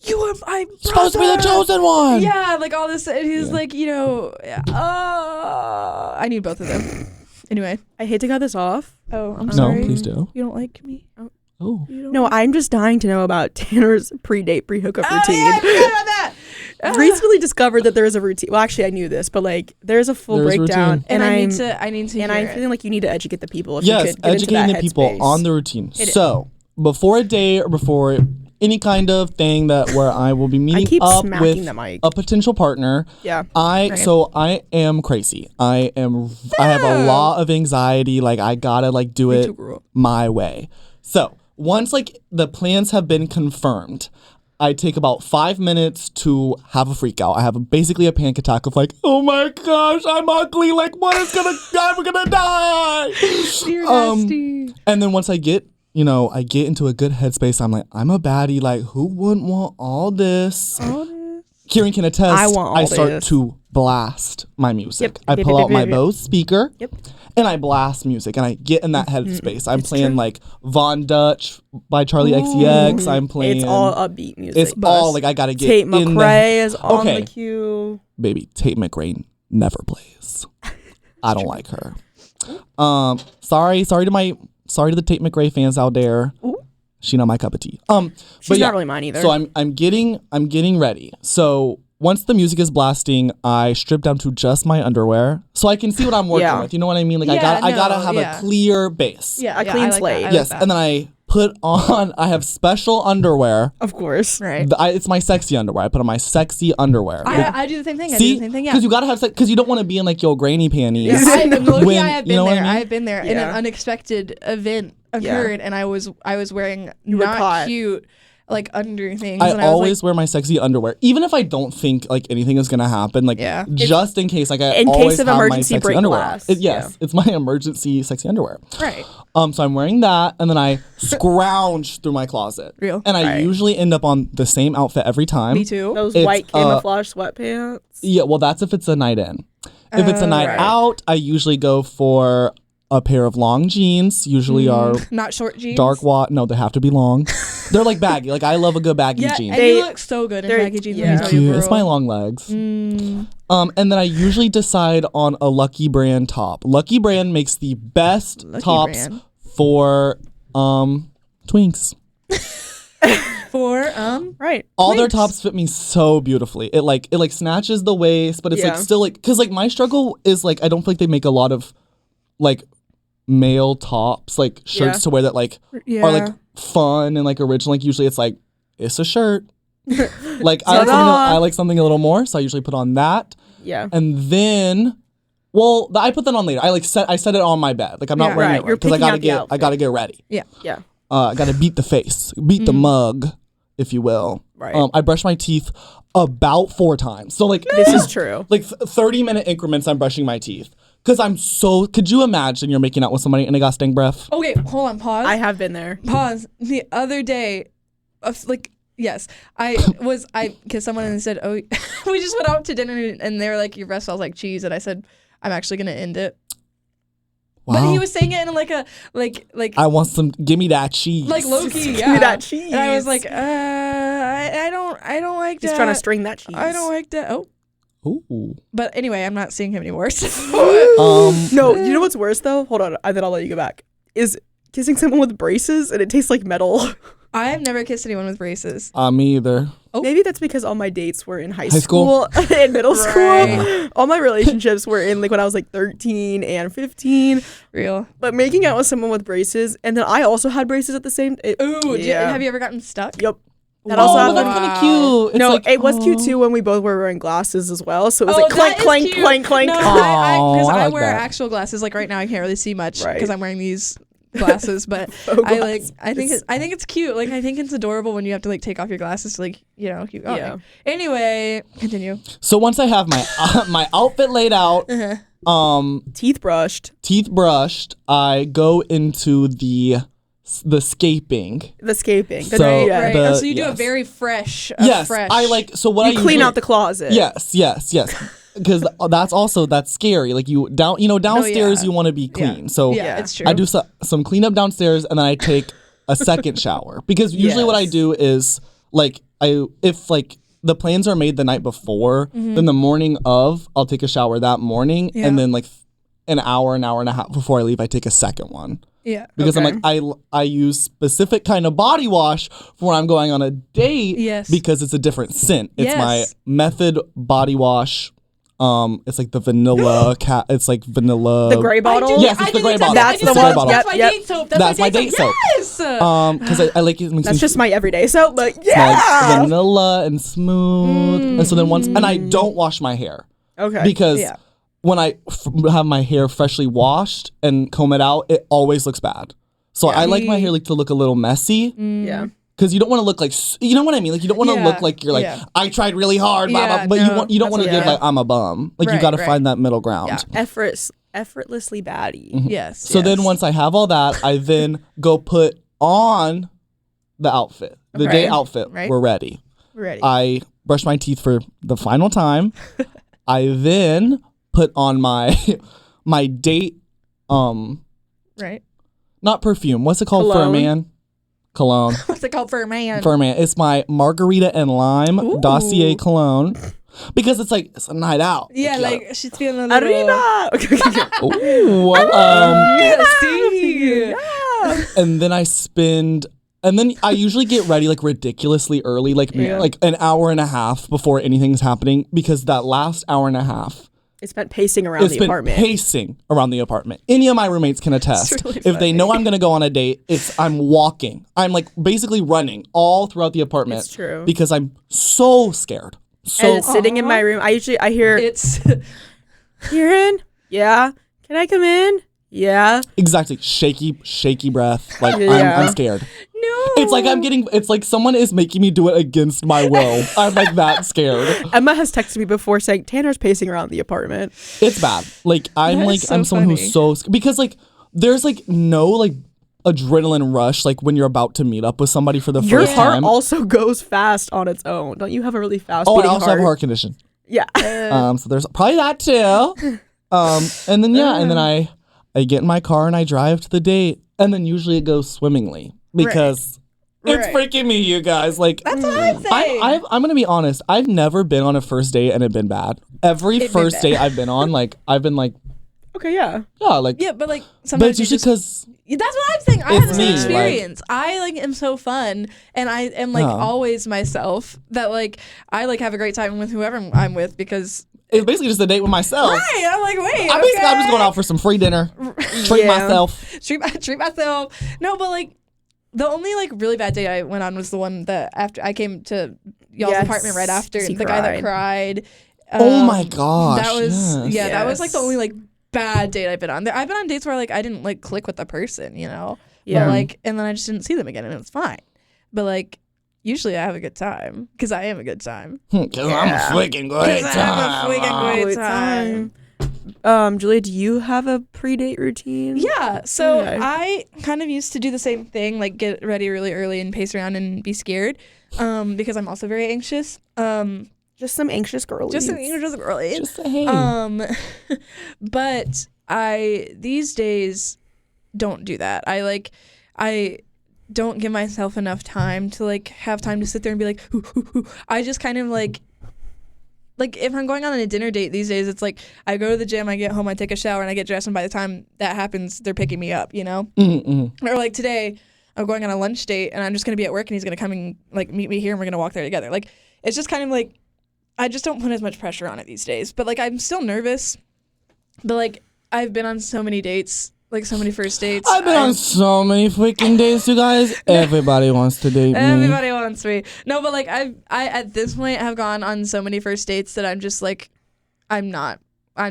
you are my brother. Supposed to be the chosen one. Yeah, like all this. And he's Yeah. like, you know, I need both of them. Anyway, I hate to cut this off, Oh, I'm No, sorry. please do. You don't like me? Oh. You don't No, like I'm just dying to know about Tanner's pre-date, pre-hookup routine. Oh, yeah, I forgot about that. Recently discovered that there is a routine. Well, actually, I knew this, but like, there's a full There's a breakdown, routine. And I need to and hear I'm it. feeling like you need to educate the people. If Yes, you could get into educating that the people headspace. on the routine. Hit it. So, before a date or before any kind of thing where I will be I meeting keep up smacking with the mic. a potential partner, Yeah. I am crazy. I have a lot of anxiety. Like, I gotta like do Me it too, girl. my way. So once like the plans have been confirmed, I take about 5 minutes to have a freak out. I have basically a panic attack of like, oh my gosh, I'm ugly. Like, I'm gonna die. You're nasty. And then once I get into a good headspace, I'm like, I'm a baddie. Like, who wouldn't want all this? Kieran can attest. I want all I start this. to blast my music. Yep. I Yep, pull yep, out yep, my yep, yep. Bose speaker. Yep. And I blast music, and I get in that headspace. I'm It's playing true. like Von Dutch by Charlie XCX. I'm playing. It's all upbeat music. It's all like I gotta get Tate in McRae is on Okay. the queue. Baby, Tate McRae never plays. I don't like her. Sorry to the Tate McRae fans out there. Ooh. She not my cup of tea. She's but yeah, not really mine either. So I'm getting ready. So once the music is blasting, I strip down to just my underwear so I can see what I'm working Yeah. with. You know what I mean? Like Yeah, I gotta no, have yeah. a clear base. Yeah, A clean I like slate. That. I Yes, like that. and then I put on. I have special underwear. Of course. Right. It's my sexy underwear. I put on my sexy underwear. I do the same thing. I do See, the same thing. Yeah. because you gotta have because you don't want to be in like your granny panties. Low-key, I have you know been what there. I mean? I have been there, and Yeah. an unexpected event Yeah. occurred, and I was wearing were not caught. cute like under things. I and always wear my sexy underwear, even if I don't think like anything is gonna happen. Like, Yeah. just in case. Like, I In case always of have emergency my sexy break underwear. glass. Yes, it's my emergency sexy underwear. right. So I'm wearing that, and then I scrounge through my closet. Real. And I Right. usually end up on the same outfit every time. Me too. Those It's, white camouflage sweatpants. Yeah, well, that's if it's a night in. If it's a night Right. out, I usually go for a pair of long jeans. Usually are Not short jeans. dark No, they have to be long. They're like baggy. Like, I love a good baggy Yeah, jean. and They- you look so good in they're- baggy jeans. yeah. Let me Thank tell you, you. girl. It's my long legs. Mm. And then I usually decide on a Lucky Brand top. Lucky Brand makes the best Lucky tops Brand. for twinks. For Right. All their Twinks. tops fit me so beautifully. It like snatches the waist, but it's like Yeah. still like because like my struggle is like I don't feel like they make a lot of like male tops like shirts Yeah. to wear that like yeah. are like fun and like original. Like usually it's like it's a shirt. Like Ta-da! I like something a little more, so I usually put on that. Yeah. And then, well, I put that on later. I set it on my bed. Like I'm not Yeah. wearing Right, it you're because I picking gotta out the get outfit. ready. Yeah. I gotta beat the face, beat the mug, if you will. Right. I brush my teeth about 4 times. So like This is true. like 30-minute increments. I'm brushing my teeth because I'm so. Could you imagine you're making out with somebody and they got stink breath? Okay, hold on. Pause. I have been there. Pause. The other day, like, yes, I kissed someone and said, oh, we just went out to dinner and they were like, your breath smells like cheese. And I said, I'm actually going to end it. Wow. But he was saying it in like a, like I want some. Give me that cheese. like low-key, Give yeah. me that cheese. And I was like, I don't like He's that. trying to string that cheese. I don't like that. Oh. Ooh. But anyway, I'm not seeing him anymore. So. No, you know what's worse though? Hold on, then I'll let you go back. Is kissing someone with braces and it tastes like metal. I have never kissed anyone with braces. Me either. Oh. Maybe that's because all my dates were in high school? school and middle Right. school. All my relationships were in like when I was like 13 and 15. Real. But making out with someone with braces, and then I also had braces at the same. Ooh, yeah. have you ever gotten stuck? Yep. That Oh, also well, happened. that's kind of cute. It's No, like, it was cute oh. too when we both were wearing glasses as well. So it was Oh, like clank, that is clank, cute. clank, clank. No, Aw, because I I like wear that. actual glasses. Like right now, I can't really see much Right. because I'm wearing these glasses. But Faux I like. glasses. I think it's cute. Like I think it's adorable when you have to like take off your glasses to like keep going. Yeah. Anyway, continue. So once I have my my outfit laid out, Teeth brushed. teeth brushed, I go into the scaping. The scaping. So Right. yeah. Right. the- Oh, so you do a yes. very fresh. Yes, fresh. I like. So what I You clean usually, out the closet. Yes. Because that's scary. Like downstairs you want to be clean. Yeah. So Yeah, it's true. I do some cleanup downstairs and then I take a second shower because usually what I Yes. do is like if like the plans are made the night before, then the morning of I'll take a shower that morning Yeah. and then like an hour and a half before I leave, I take a second one. Yeah. Because I'm like, I use specific kind of body wash for when I'm going on a date. Yes. Because it's a different scent. It's my Yes. Method body wash. It's like the vanilla it's like vanilla. The gray bottle? Yes, it's the gray bottle. That's the It's one. gray bottle. That's my date soap. That's my date soap. Yes. Because I like it. Makes That's me just my everyday soap, but like yeah. vanilla and smooth. And so then and I don't wash my hair. Okay. Because when I have my hair freshly washed and comb it out, it always looks bad. So I like my hair to look a little messy. Yeah. Because you don't want to look like, you know what I mean? Like, you don't want to look like you're like, I tried really hard, blah, blah, but you don't want to give like, I'm a bum. Like, you got to find that middle ground. Yeah. Effortlessly baddie. Yes. So then once I have all that, I then go put on the outfit, the day outfit. Right. We're ready. Ready. I brush my teeth for the final time. I then put on my date, right. not perfume. What's it called for a man? Cologne. What's it called for a man? For a man. It's my margarita and lime dossier cologne. Because it's like, it's a night out. Yeah, like she's feeling a little... Arriba! Ooh, see? and then I spend... And then I usually get ready like ridiculously early, like an hour and a half before anything's happening, because that last hour and a half... It's spent pacing around the apartment. Pacing around the apartment. Any of my roommates can attest. Really if they know I'm going to go on a date, I'm walking. I'm like basically running all throughout the apartment. It's true. Because I'm so scared. And sitting in my room, I hear, it's Kieran? Yeah? Can I come in? Yeah. Exactly. Shaky breath. Like I'm scared. no. It's like someone is making me do it against my will. I'm like that scared. Emma has texted me before saying Tanner's pacing around the apartment. It's bad. Like I'm someone who's so because like there's like no like adrenaline rush like when you're about to meet up with somebody for the first time. Your heart also goes fast on its own. Don't you have a really fast beating I also have a heart condition. Yeah. So there's probably that too. And then I get in my car and I drive to the date, and then usually it goes swimmingly because it's freaking me, you guys. Like that's what I'm saying. I'm gonna be honest. I've never been on a first date and it been bad. Every first date I've been on, like I've been like, okay, yeah, like but like sometimes but it's usually because. That's what I'm saying. I have the same me, experience. I like am so fun, and I am like always myself. That like I like have a great time with whoever I'm with because it's basically just a date with myself. Right. I'm like, wait. I'm just going out for some free dinner, treat myself. Treat myself. No, but like the only like really bad date I went on was the one that after I came to y'all's apartment right after the guy that cried. Oh my gosh. That was that was like the only like bad date I've been on. I've been on dates where like I didn't like click with the person, you know. Yeah. But like, and then I just didn't see them again, and it was fine. But like, usually I have a good time because I am a good time. Because I'm a freaking great time. Julia, do you have a pre-date routine? Yeah. So I kind of used to do the same thing, like get ready really early and pace around and be scared, because I'm also very anxious. Just some anxious girlies. Just hey. But I these days don't do that. I don't give myself enough time to like have time to sit there and be like, hoo. I just kind of like if I'm going on a dinner date these days, it's like I go to the gym, I get home, I take a shower, and I get dressed, and by the time that happens, they're picking me up, you know? Mm-hmm. Or like today, I'm going on a lunch date, and I'm just gonna be at work, and he's gonna come and like meet me here, and we're gonna walk there together. Like it's just kind of like I just don't put as much pressure on it these days. But like I'm still nervous. But like I've been on so many dates, like so many first dates. I've been on so many freaking dates, you guys. Everybody wants to date me. Everybody wants me. No, but like I at this point have gone on so many first dates that I'm just like I'm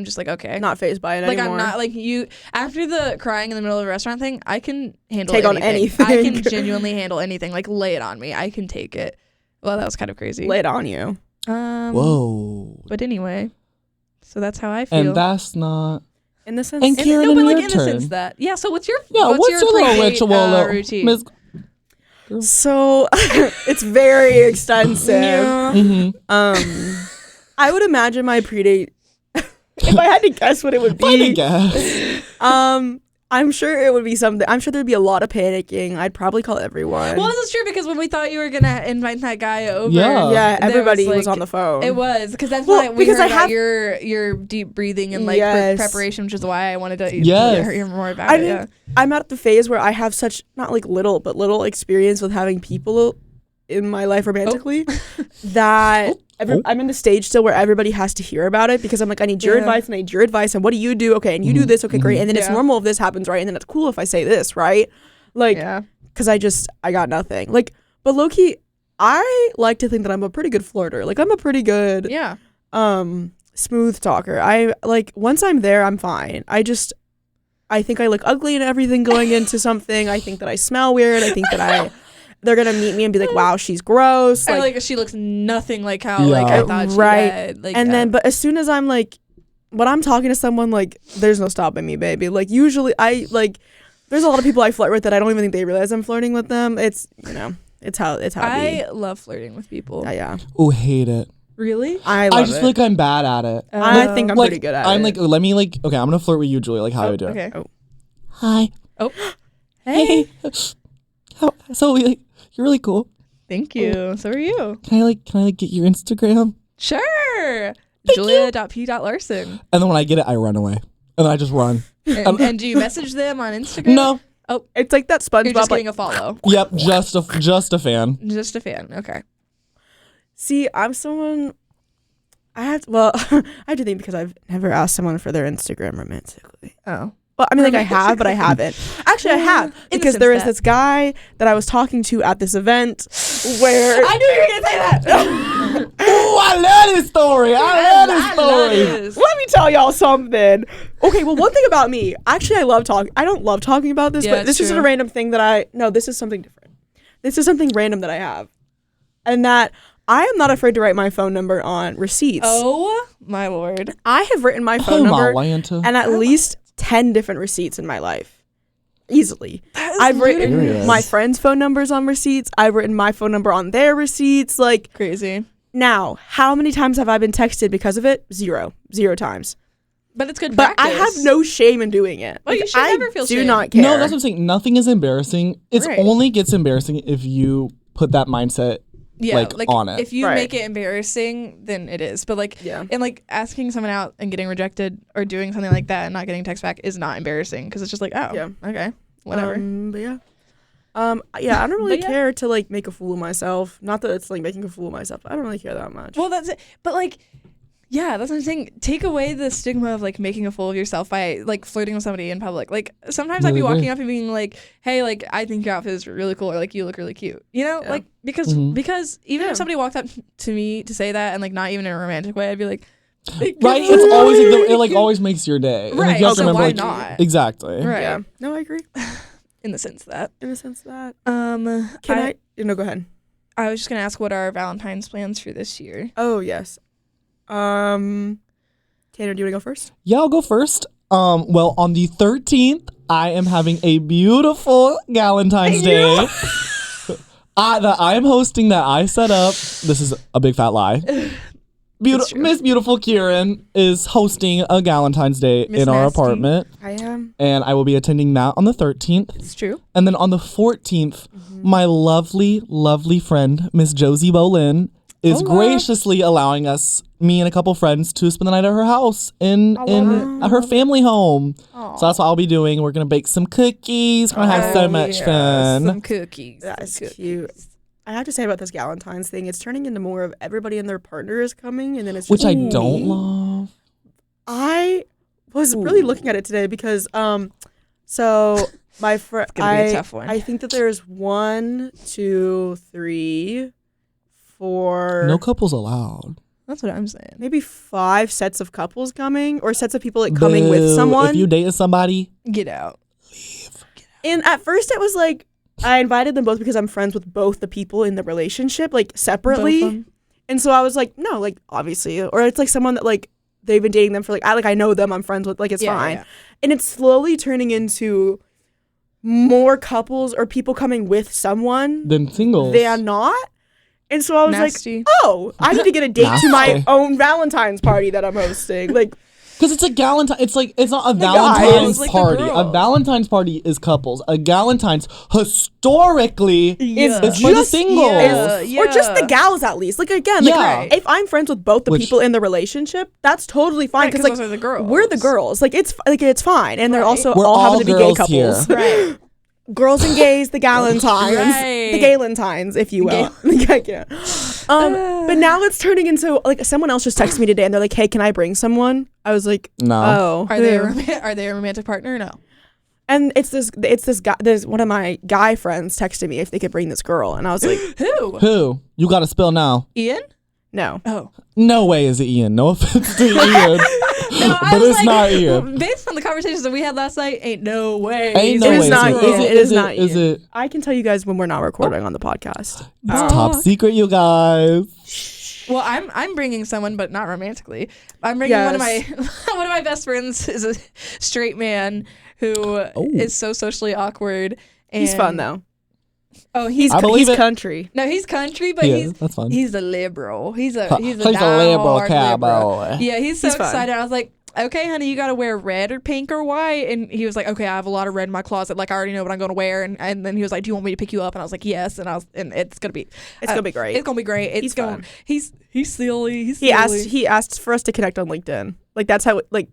just like, okay. Not fazed by it like anymore. I'm not like you after the crying in the middle of the restaurant thing, I can handle on anything. I can genuinely handle anything. Like lay it on me. I can take it. Well, that was kind of crazy. Lay it on you. Whoa. But anyway, so that's how I feel. And that's not in the sense. And Kieran, but like in in your the turn. sense that So what's your little ritual routine? So it's very extensive. Yeah. Mm-hmm. I would imagine my pre-date. If I had to guess what it would be, I'm sure it would be something. I'm sure there'd be a lot of panicking. I'd probably call everyone. Well, this is true because when we thought you were gonna invite that guy over, Yeah. Everybody was was on the phone. It was because that's Well, why we because heard I about have- your deep breathing and like Yes. preparation, which is why I wanted to Yes. hear more about I it. mean, Yeah. I'm at the phase where I have such not like little experience with having people in my life romantically that I'm in the stage still where everybody has to hear about it because I'm like, I need your advice and I need your advice and what do you do? Okay, and you do this. Okay, great. And then it's normal if this happens, right? And then it's cool if I say this, right? Like, because I got nothing. Like, but low key, I like to think that I'm a pretty good flirter. Like, I'm a pretty good smooth talker. I like once I'm there, I'm fine. I think I look ugly and everything going into something. I think that I smell weird. I think that they're gonna meet me and be like, wow, she's gross. Like she looks nothing like how like I thought she did. Like, and then, but as soon as I'm like, when I'm talking to someone, like, there's no stopping me, baby. Like, usually there's a lot of people I flirt with that I don't even think they realize I'm flirting with them. It's, it's how I love flirting with people. Yeah. Oh, hate it. Really? I just feel like I'm bad at it. I think I'm pretty good at it. I'm like, let me like, okay, I'm gonna flirt with you, Julia. Like, how do I do it? Okay. Hi. Oh. Hey. You're really cool. Thank you. So are you. Can I get your Instagram? Sure. Julia.p.larson. And then when I get it, I run away. And then I just run. And do you message them on Instagram? No. Oh, it's like that SpongeBob. you're just getting a follow. Yep, just a fan. Just a fan. Okay. See, I'm someone. I have to think because I've never asked someone for their Instagram romantically. Oh. Well, I mean, like I have, but I haven't. Actually, I have because there is this guy that I was talking to at this event where I knew you were gonna say that. Oh, I love this story. I love this story. Let me tell y'all something. Okay, well, one thing about me, actually, I don't love talking about this, but this isn't a random thing this is something different. This is something random that I have, and that I am not afraid to write my phone number on receipts. Oh my lord! I have written my phone number and at least 10 different receipts in my life. Easily. I've written my friends' phone numbers on receipts. I've written my phone number on their receipts. Like, crazy. Now, how many times have I been texted because of it? Zero times. But it's good But practice. I have no shame in doing it. Well, you should never feel shame. I do not care. No, that's what I'm saying. Nothing is embarrassing. It only gets embarrassing if you put that mindset like on it. If you make it embarrassing, then it is. But and like asking someone out and getting rejected or doing something like that and not getting text back is not embarrassing because it's just like, okay, whatever. I don't really care to like make a fool of myself. Not that it's like making a fool of myself. I don't really care that much. Well, that's it. But like, yeah, that's what I'm saying. Take away the stigma of like making a fool of yourself by like flirting with somebody in public. Like sometimes I'd be walking up and being like, hey, like I think your outfit is really cool or like you look really cute. You know, like because even if somebody walked up to me to say that and like not even in a romantic way, I'd be like, right? It's always it like always makes your day. Right. Like, you have to remember, why like, not? Exactly. Right. Yeah. No, I agree. In the sense that. Can I? No, go ahead. I was just gonna ask what are our Valentine's plans for this year? Oh yes. Tanner, do you want to go first? Yeah, I'll go first. Well, on the 13th, I am having a beautiful Valentine's Day. That I am hosting, that I set up. This is a big fat lie. Miss Beautiful Kieran is hosting a Valentine's Day in our apartment. I am. And I will be attending that on the 13th. It's true. And then on the 14th, my lovely, lovely friend, Miss Josie Bolin, is graciously allowing me and a couple friends to spend the night at her house at her family home. Aww. So that's what I'll be doing. We're going to bake some cookies. We're going to have so much fun. Some cookies. That's cute. I have to say about this Valentine's thing, it's turning into more of everybody and their partner is coming, and then it's just which I don't love. I was really looking at it today because so my friend, I think that there's 1, 2, 3, 4. No couples allowed. That's what I'm saying. Maybe 5 sets of couples coming, or sets of people like coming with someone. If you dating somebody, get out. Leave. And at first it was like, I invited them both because I'm friends with both the people in the relationship, like separately. And so I was like, no, like obviously, or it's like someone that like they've been dating them for like I know them, I'm friends with, like it's fine. Yeah. And it's slowly turning into more couples or people coming with someone than singles. They are not. And so I was Nasty. like, oh, I need to get a date to my own Valentine's party that I'm hosting. Like, Because it's a Galentine. It's not a guys. Valentine's Like the party. A girls. Valentine's party is couples. A Galentine's historically Is is for the just- singles. Or just the gals at least. Like again, like Yeah. if I'm friends with both the Which- people in the relationship, that's totally fine. Right, Because 'cause like those are the girls. we're the girls. Like it's fine, and they're Right. also We're all all happen to be gay girls couples. here. Right. Girls and gays, the Galentines, Right. the Galentines, if you will. Yeah. But now it's turning into like someone else just texted me today, and they're like, "Hey, can I bring someone?" I was like, No. "Oh, Are they who?" are they a romantic partner or no? And it's this guy. There's one of my guy friends texted me if they could bring this girl, and I was like, Who? Who? You got to spill now. Ian? "No." Oh. No way is it Ian. No offense to Ian. No, I But was it's like, not Ian. Based on the conversations that we had last night, ain't no way. Ain't no It is way. not is Ian. it? It is not Is Ian. it? I can tell you guys when we're not recording on the podcast. It's top secret, you guys. Well, I'm bringing someone, but not romantically. I'm bringing one of my one of my best friends is a straight man who is so socially awkward. And He's fun though. Oh, He's I believe it. country. no, he's country, but Yeah, that's fun. he's a liberal. He's a He's a diehard liberal liberal. cowboy. Yeah, he's so He's fun. excited. I was like, okay, honey, you got to wear red or pink or white. And he was like, okay, I have a lot of red in my closet. Like, I already know what I'm going to wear. And then he was like, do you want me to pick you up? And I was like, yes. And it's going to be. It's gonna be great. It's going to be great. It's He's going. fun. He's silly. He's He silly. asked for us to connect on LinkedIn. Like that's how like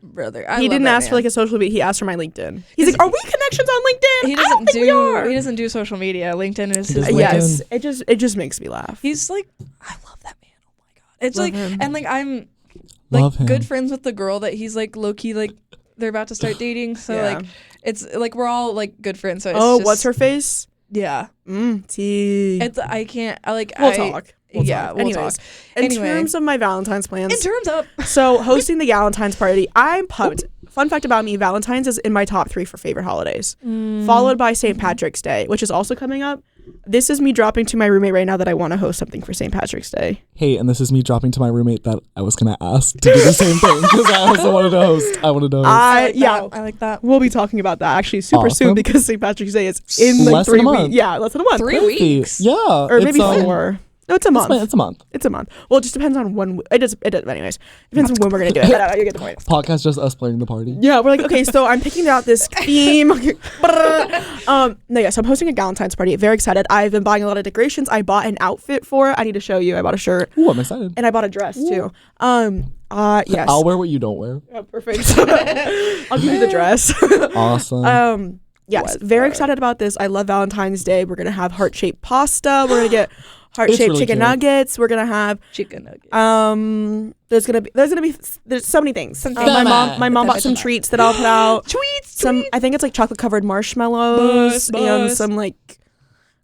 Brother. I he love didn't that ask for man. like a social media. He asked for my LinkedIn. He's like, "Are we connections on LinkedIn?" He I don't doesn't think we are. do. He doesn't do social media. LinkedIn is his. does Yes, it just makes me laugh. He's like, I love that man. Oh my god. It's Love like, him. and like I'm like Love him. good friends with the girl that he's like low key like they're about to start dating. So Yeah. like it's like we're all like good friends. So it's Oh, just, what's her face? Yeah. T. It's I can't. I like. We'll I, talk. Yeah. talk. We'll Anyways, talk. in Anyway. terms of my Valentine's plans, In terms of so hosting the Galentine's party, I'm pumped. Fun fact about me, Valentine's is in my top 3 for favorite holidays, followed by St. Patrick's Day, which is also coming up. This is me dropping to my roommate right now that I want to host something for St. Patrick's Day. Hey, and this is me dropping to my roommate that I was gonna ask to do the same thing because I also wanted to host. I wanted to host. I like that. We'll be talking about that actually super soon Awesome. because St. Patrick's Day is in like Less than 3 a month. weeks. Yeah, less than a month. 3 weeks. Yeah, Or maybe it's, 4. No, it's a month. It's a month. It's a month. Well, it just depends on when. It does. Anyways, depends on when we're gonna do it. But, you get the point. Podcast just us playing the party. Yeah, we're like, okay, so I'm picking out this theme. No, yeah, so I'm hosting a Galentine's party. Very excited. I've been buying a lot of decorations. I bought an outfit for it. I need to show you. I bought a shirt Ooh, I'm excited. and I bought a dress too. Yes. I'll wear what you don't wear. Oh, perfect. I'll give you the dress. Awesome. Yes, very excited about this. I love Valentine's Day. We're gonna have heart-shaped pasta. We're gonna get heart-shaped really chicken cute. nuggets. We're gonna have Chicken nugget. there's so many things. Some My things. mom bought some treats that I'll put out. Tweets. I think it's like chocolate covered marshmallows and Bus. some like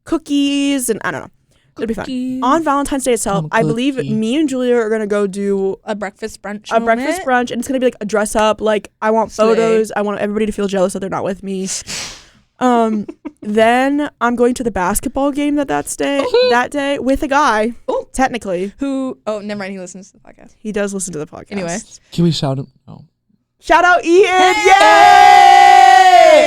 cookies and I don't know. It'll be Cookies. fun. On Valentine's Day itself, Some I believe cookie. me and Julia are gonna go do A breakfast brunch. a breakfast brunch, and it's gonna be like a dress up. Like I want Slay. photos. I want everybody to feel jealous that they're not with me. Then I'm going to the basketball game that day with a guy. Oh. Technically, Who? Oh, never mind. He listens to the podcast. he does listen to the podcast. Anyway. Can we shout him? No. Shout out Ian! A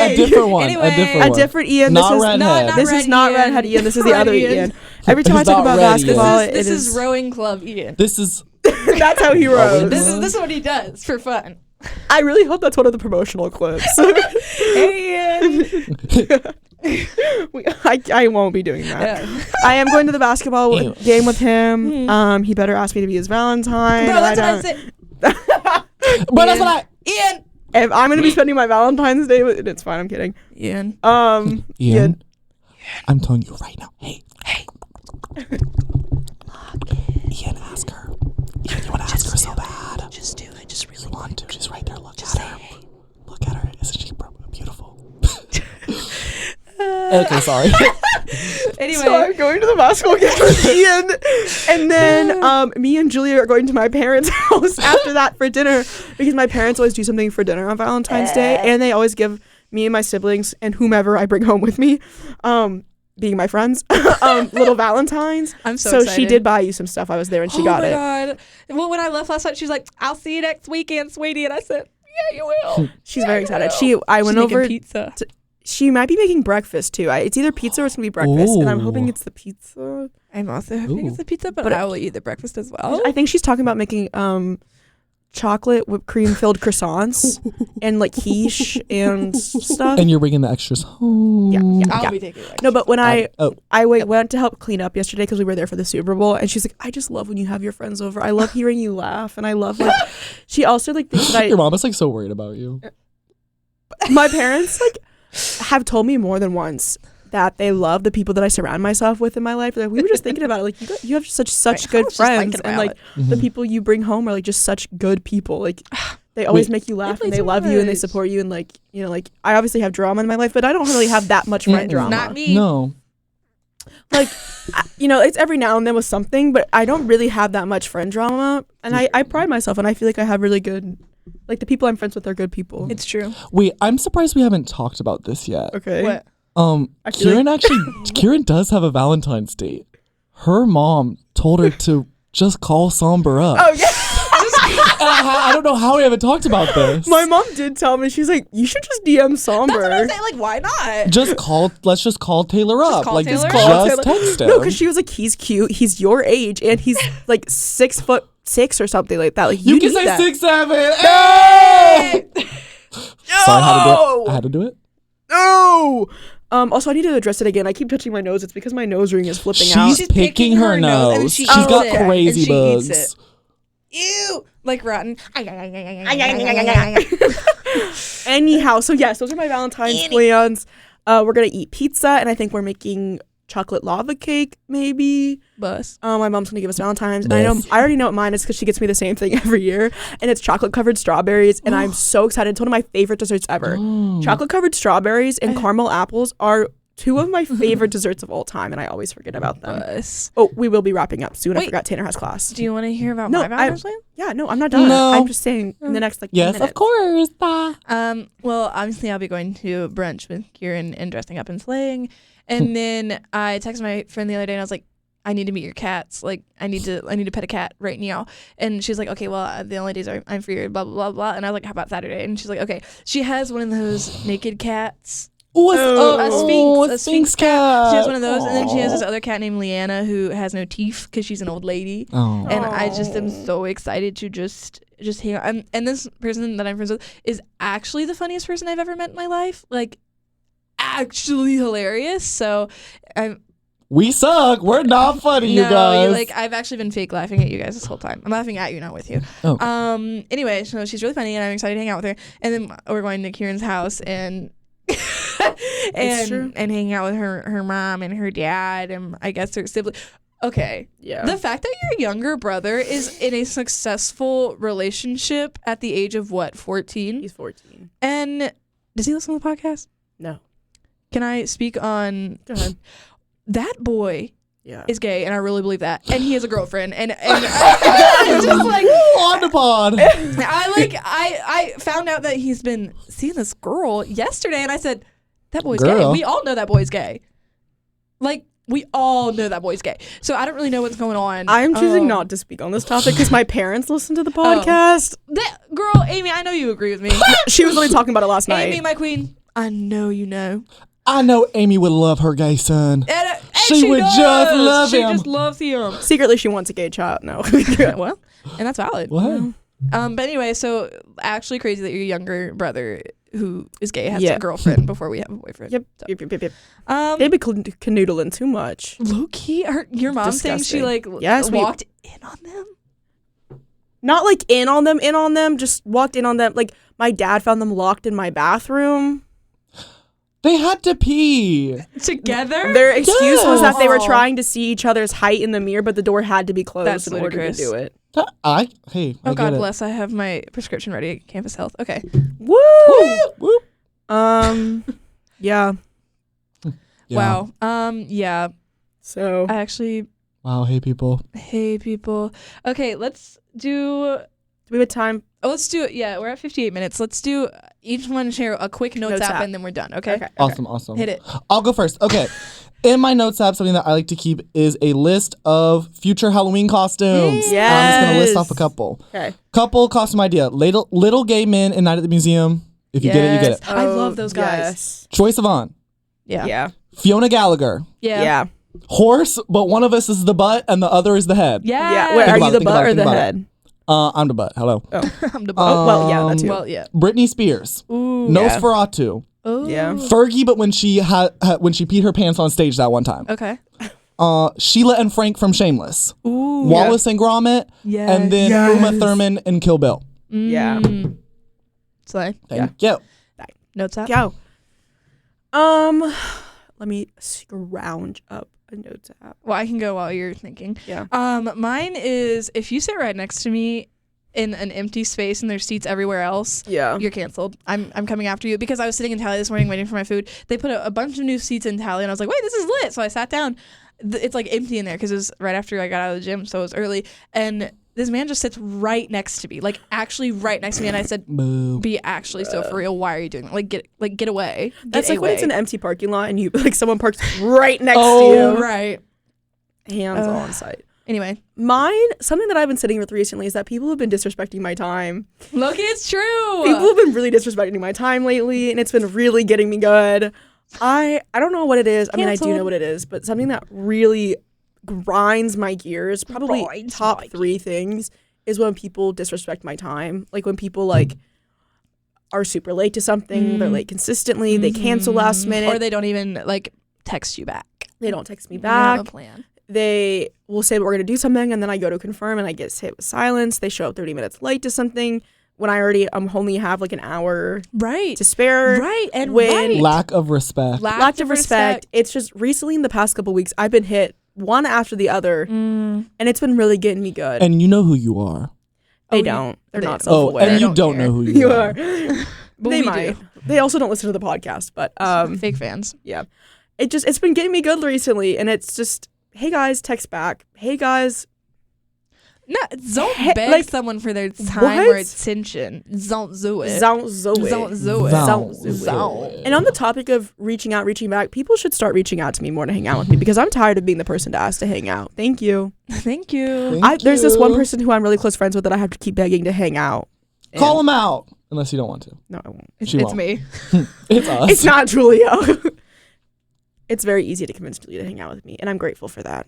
Yay! different one. Anyway. A different Ian. Not This is redhead. This is not redhead Ian. This is the Red other Ian. Ian. Every time I He's talk not about red basketball, Ian. This is rowing club Ian. This is. that's how he rose. This is what he does for fun. I really hope that's one of the promotional clips. Hey Ian. I won't be doing that. Yeah. I am going to the basketball Ew. game with him. He better ask me to be his Valentine. Bro, that's what I said. But that's what I. Ian. If I'm gonna be spending my Valentine's Day with it's fine, I'm kidding. Ian. Ian. I'm telling you right now. Hey. Ian, ask her. Ian, you want to ask her so bad. Just do it. Just really You want to. She's right there. Look at her. Look at her. Isn't she beautiful? Okay, sorry. Anyway. So I'm going to the basketball game with Ian, and then me and Julia are going to my parents' house after that for dinner because my parents always do something for dinner on Valentine's Day, and they always give me and my siblings and whomever I bring home with me, being my friends, little Valentines. I'm so she excited. did buy you some stuff. I was there and she got it. Oh my god. Well, when I left last night, she was like, "I'll see you next weekend, sweetie," and I said, "Yeah, you will." She's very excited. will. I went She's making over. pizza. She might be making breakfast too. It's either pizza or it's gonna be breakfast, and I'm hoping Ooh. it's the pizza. I'm also hoping it's the pizza, but But I will eat the breakfast as well. I think she's talking about making chocolate whipped cream filled croissants and like quiche and stuff. And you're bringing the extras home. Yeah. I'll be taking it. No, but when I Oh. went to help clean up yesterday because we were there for the Super Bowl, and she's like, I just love when you have your friends over. I love hearing you laugh, and I love like. She also like thinks that Your mom is like so worried about you. my parents like have told me more than once that they love the people that I surround myself with in my life. Like, we were just thinking about it. Like you have such good friends, and like the people you bring home are like just such good people. Like they always make you laugh, and they love you, and they support you, and like like I obviously have drama in my life, but I don't really have that much friend drama. Not me. No. Like it's every now and then with something, but I don't really have that much friend drama, and I pride myself, and I feel like I have really good. Like the people I'm friends with are good people. It's true. Wait, I'm surprised we haven't talked about this yet. Okay. What? Kieran does have a Valentine's date. Her mom told her to just call Somber up. Oh yeah. I don't know how we haven't talked about this. My mom did tell me, she's like, you should just DM Somber. That's what I say. Like, why not? Let's just call Taylor up. call Like, Taylor just up. text him. No, because she was like, he's cute, he's your age, and he's like 6'6" or something like that. Like You can need say that. 6'7". Hey! Sorry, I had to do it. No. Also, I need to address it again. I keep touching my nose. It's because my nose ring is flipping out. She's picking her nose. and then She's eats got it, crazy and she bugs. eats it. Ew, like rotten. Anyhow, so yes, those are my Valentine's plans. We're gonna eat pizza, and I think we're making chocolate lava cake, maybe. Bus. My mom's gonna give us Valentine's, and I already know what mine is because she gets me the same thing every year, and it's chocolate covered strawberries, and I'm so excited. It's one of my favorite desserts ever. Chocolate covered strawberries and caramel apples are two of my favorite desserts of all time, and I always forget about them. Bus. Oh, we will be wrapping up soon. I Wait. forgot Tanner has class. Do you want to hear about No, my Valentine's plan? Yeah, no, I'm not done. No. I'm just saying in the next Yes, 10 of minutes. course. Well, obviously I'll be going to brunch with Kieran and dressing up and slaying. And then I texted my friend the other day and I was like, I need to meet your cats. Like, I need to pet a cat right now. And she's like, okay, well, the only days I'm free are blah, blah, blah, blah. And I was like, how about Saturday? And she's like, okay. She has one of those naked cats. A sphinx cat. She has one of those. And then she has this other cat named Leanna who has no teeth because she's an old lady. Oh. And I just am so excited to just hang out. And this person that I'm friends with is actually the funniest person I've ever met in my life. Like, actually hilarious. So We suck. We're not funny, you guys. I've actually been fake laughing at you guys this whole time. I'm laughing at you, not with you. Oh. Anyway, so she's really funny, and I'm excited to hang out with her. And then we're going to Kieran's house and and hanging out with her mom and her dad, and I guess her sibling. Okay. Yeah. The fact that your younger brother is in a successful relationship at the age of what, 14? He's 14. And does he listen to the podcast? No. Can I speak on? Go ahead. That boy is gay, and I really believe that. And he has a girlfriend, and I, just like on the pod. I found out that he's been seeing this girl yesterday, and I said, that boy's gay. We all know that boy's gay. Like, we all know that boy's gay. So I don't really know what's going on. I'm choosing not to speak on this topic because my parents listen to the podcast. That girl, Amy, I know you agree with me. She was only talking about it last night. Amy, my queen, I know you know. I know Amy would love her gay son. And she would does. just love him. She just loves him. Secretly, she wants a gay child. No. Well, and that's valid. What? But anyway, so actually crazy that your younger brother who is gay has a girlfriend before we have a boyfriend. Yep. So. Yep. They be canoodling too much. Low key, your mom saying she walked in on them? Not like in on them, just walked in on them. Like my dad found them locked in my bathroom. They had to pee. Together? Their excuse was that they were trying to see each other's height in the mirror, but the door had to be closed in order to do it. I God get bless. I have my prescription ready at Campus Health. Okay. Woo! Woo! Yeah. Wow. Yeah. So I actually. Wow. Hey, people. Okay, let's do we have time? Oh, let's do it. Yeah, we're at 58 minutes. Let's do each one share a quick notes app and then we're done. Okay. Awesome. Hit it. I'll go first. Okay. In my notes app, something that I like to keep is a list of future Halloween costumes. Yes. I'm just gonna list off a couple. Okay. Couple costume idea. Little gay men in Night at the Museum. If you get it, you get it. I love those guys. Yes. Troye Sivan. Yeah. Fiona Gallagher. Yeah. Horse, but one of us is the butt and the other is the head. Yeah. Yeah. Wait, Think are about you it, the think butt about it, or think the about it. head? I'm the butt. Hello. I'm the well, yeah, that too. Well, yeah. Britney Spears. Ooh. Nosferatu. Ooh. Yeah. Fergie, but when she peed her pants on stage that one time. Okay. Sheila and Frank from Shameless. Ooh. Wallace and Gromit. Yes. And then Uma Thurman and Kill Bill. Yeah. Slay. Thank you. Notes up. Go. Let me scrounge up a notes app. Well, I can go while you're thinking. Yeah. Mine is if you sit right next to me in an empty space and there's seats everywhere else, Yeah. you're canceled. I'm coming after you because I was sitting in Tally this morning waiting for my food. They put a bunch of new seats in Tally and I was like, wait, this is lit. So I sat down. It's like empty in there because it was right after I got out of the gym, so it was early. And this man just sits right next to me, like actually right next to me. And I said, Boo. be actually so for real. Why are you doing that? Get away. That's Get like when it's away. an empty parking lot and you like someone parks right next to you. Right. Hands on sight. Anyway. Mine, something that I've been sitting with recently is that people have been disrespecting my time. Loki, it's true. People have been really disrespecting my time lately, and it's been really getting me good. I don't know what it is. I mean, I do know what it is, but something that really grinds my gears, probably top 3 things, is when people disrespect my time. Like when people like are super late to something, they're late consistently, they cancel last minute. Or they don't even like text you back. They don't text me They back. have a plan. They will say we're going to do something, and then I go to confirm, and I get hit with silence. They show up 30 minutes late to something when I already only have like an hour Right. to spare. Right. And when Lack of respect. lack of respect. It's just recently in the past couple weeks, I've been hit one after the other, and it's been really getting me good. And you know who you are. They don't. They're they not don't. Oh, self-aware. and you don't don't care. know who You you are. are. But They we might. do. They also don't listen to the podcast, but Fake fans. yeah. It's been getting me good recently, and it's just, hey guys, text back. Hey guys. No, don't beg like, someone for their time or what? attention. Don't do it. Don't do it. Don't do it. Don't do it. Don't. And on the topic of reaching back, people should start reaching out to me more to hang out with me because I'm tired of being the person to ask to hang out. Thank you. Thank you. There's this one person who I'm really close friends with that I have to keep begging to hang out. Call him out. Unless you don't want to. No, I won't. It's won't. me. It's us. It's not Julia. It's very easy to convince Julia to hang out with me, and I'm grateful for that.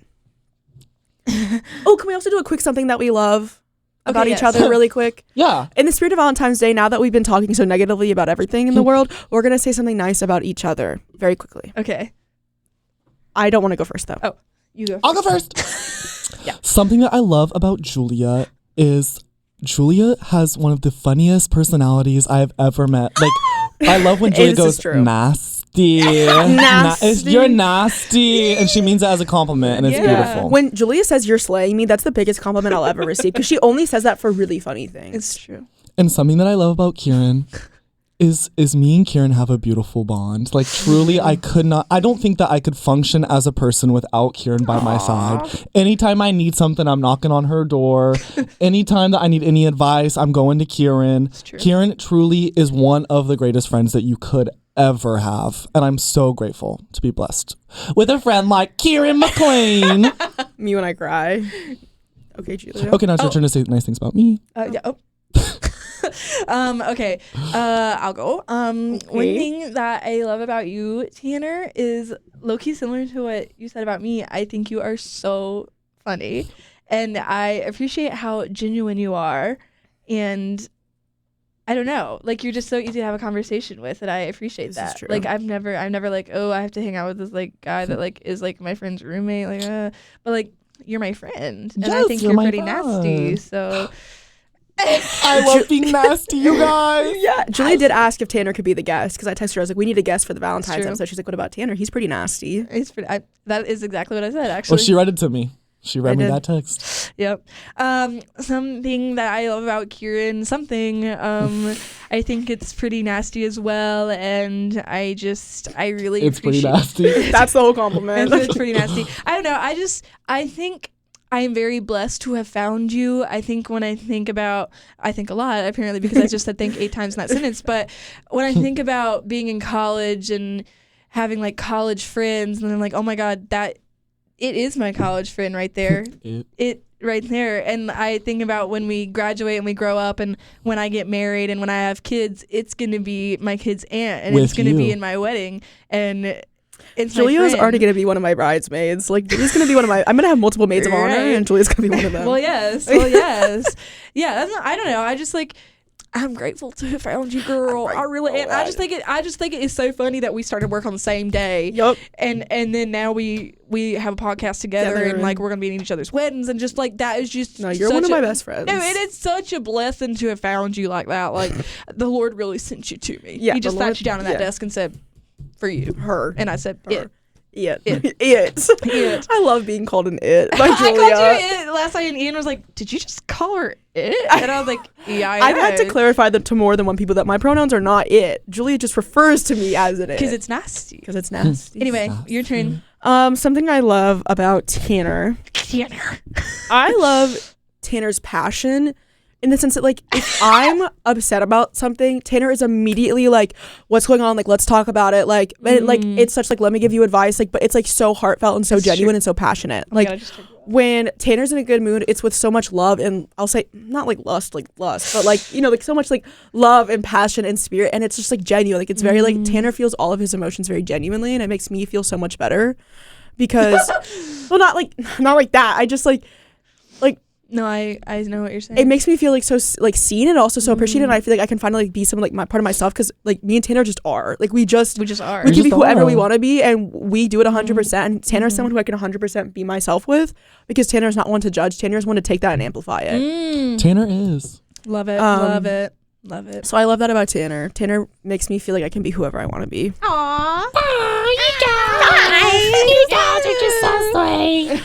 Oh, can we also do a quick something that we love about Okay, each yes. other really quick? Yeah. In the spirit of Valentine's Day, now that we've been talking so negatively about everything in the world, we're going to say something nice about each other very quickly. Okay. I don't want to go first, though. Oh, you go. I'll go first. Yeah. Something that I love about Julia is Julia has one of the funniest personalities I have ever met. Like, I love when Julia This is goes, true. nasty. Nasty. You're nasty. And she means it as a compliment, and it's Yeah. beautiful. When Julia says you're slaying me, that's the biggest compliment I'll ever receive because she only says that for really funny things. It's true. And something that I love about Kieran is me and Kieran have a beautiful bond. Like, truly, I don't think that I could function as a person without Kieran by my side. Anytime I need something, I'm knocking on her door. Anytime that I need any advice, I'm going to Kieran. true. Kieran truly is one of the greatest friends that you could ever have. And I'm so grateful to be blessed with a friend like Kieran McLean. Me when I cry. Okay, Julia. Okay, now it's your turn to say nice things about me. Yeah. Oh. Okay. I'll go. One thing that I love about you, Tanner, is low-key similar to what you said about me. I think you are so funny, and I appreciate how genuine you are, and I don't know, like you're just so easy to have a conversation with, and I appreciate This is that. true. Like I'm never like, oh, I have to hang out with this like guy that like is like my friend's roommate, like, but like you're my friend, and I Yes, think you're you're my pretty nasty, friend. so. I love being nasty, you guys. Yeah, Julia did ask if Tanner could be the guest because I texted her. I was like, we need a guest for the Valentine's true. episode. She's like, what about Tanner? He's pretty nasty. It's pretty. That is exactly what I said. Actually. Well, she read it to me. She read I me did. that text. Yep. Something that I love about Kieran. I think it's pretty nasty as well, and I really It's pretty appreciate. nasty. That's the whole compliment. It's pretty nasty. I don't know. I think I am very blessed to have found you. I think when I think a lot, apparently, because I just said think 8 times in that sentence. But when I think about being in college and having like college friends, and I'm like, oh my God, it is my college friend right there. It right there. And I think about when we graduate and we grow up, and when I get married and when I have kids, it's going to be my kid's aunt, and With it's going to be you. in my wedding. And It's Julia's already gonna be one of my bridesmaids. Like Julia's gonna be one of my. I'm gonna have multiple maids of honor, and Julia's gonna be one of them. Well, yes. Yeah, I don't know. I just like. I'm grateful to have found you, girl. I really am. I just think it is so funny that we started work on the same day. Yep. And then now we have a podcast together and like we're gonna be in each other's weddings and just like that is just. No, you're one of my best friends. No, it is such a blessing to have found you like that. Like the Lord really sent you to me. Yeah, He just sat you down at that desk and said, "For you, her," and I said, "It." It. I love being called an it by Julia. I called you it last night, and Ian was like, "Did you just call her it?" And I was like, "Yeah, I've had to clarify that to more than one people that my pronouns are not it. Julia just refers to me as it is because it's nasty. Anyway, your turn. Something I love about Tanner. I love Tanner's passion. In the sense that, like, if I'm upset about something, Tanner is immediately like, "What's going on? Like, let's talk about it." Like, and like, it's such like, "Let me give you advice." Like, but it's like so heartfelt and so genuine and so passionate. Like, when Tanner's in a good mood, it's with so much love and I'll say not like lust, but like like so much like love and passion and spirit, and it's just like genuine. Like, it's very like Tanner feels all of his emotions very genuinely, and it makes me feel so much better because, well, not like that. I just like. No, I know what you're saying. It makes me feel like so like seen and also so appreciated, and I feel like I can finally like be some like my part of myself because like me and Tanner just are like we just are. We can be whoever we want to be, and we do it 100%. And Tanner's someone who I can 100% be myself with because Tanner's not one to judge. Tanner's one to take that and amplify it. Tanner is. Love it. Love it. So I love that about Tanner. Tanner makes me feel like I can be whoever I want to be. Aww. You guys are just so sweet.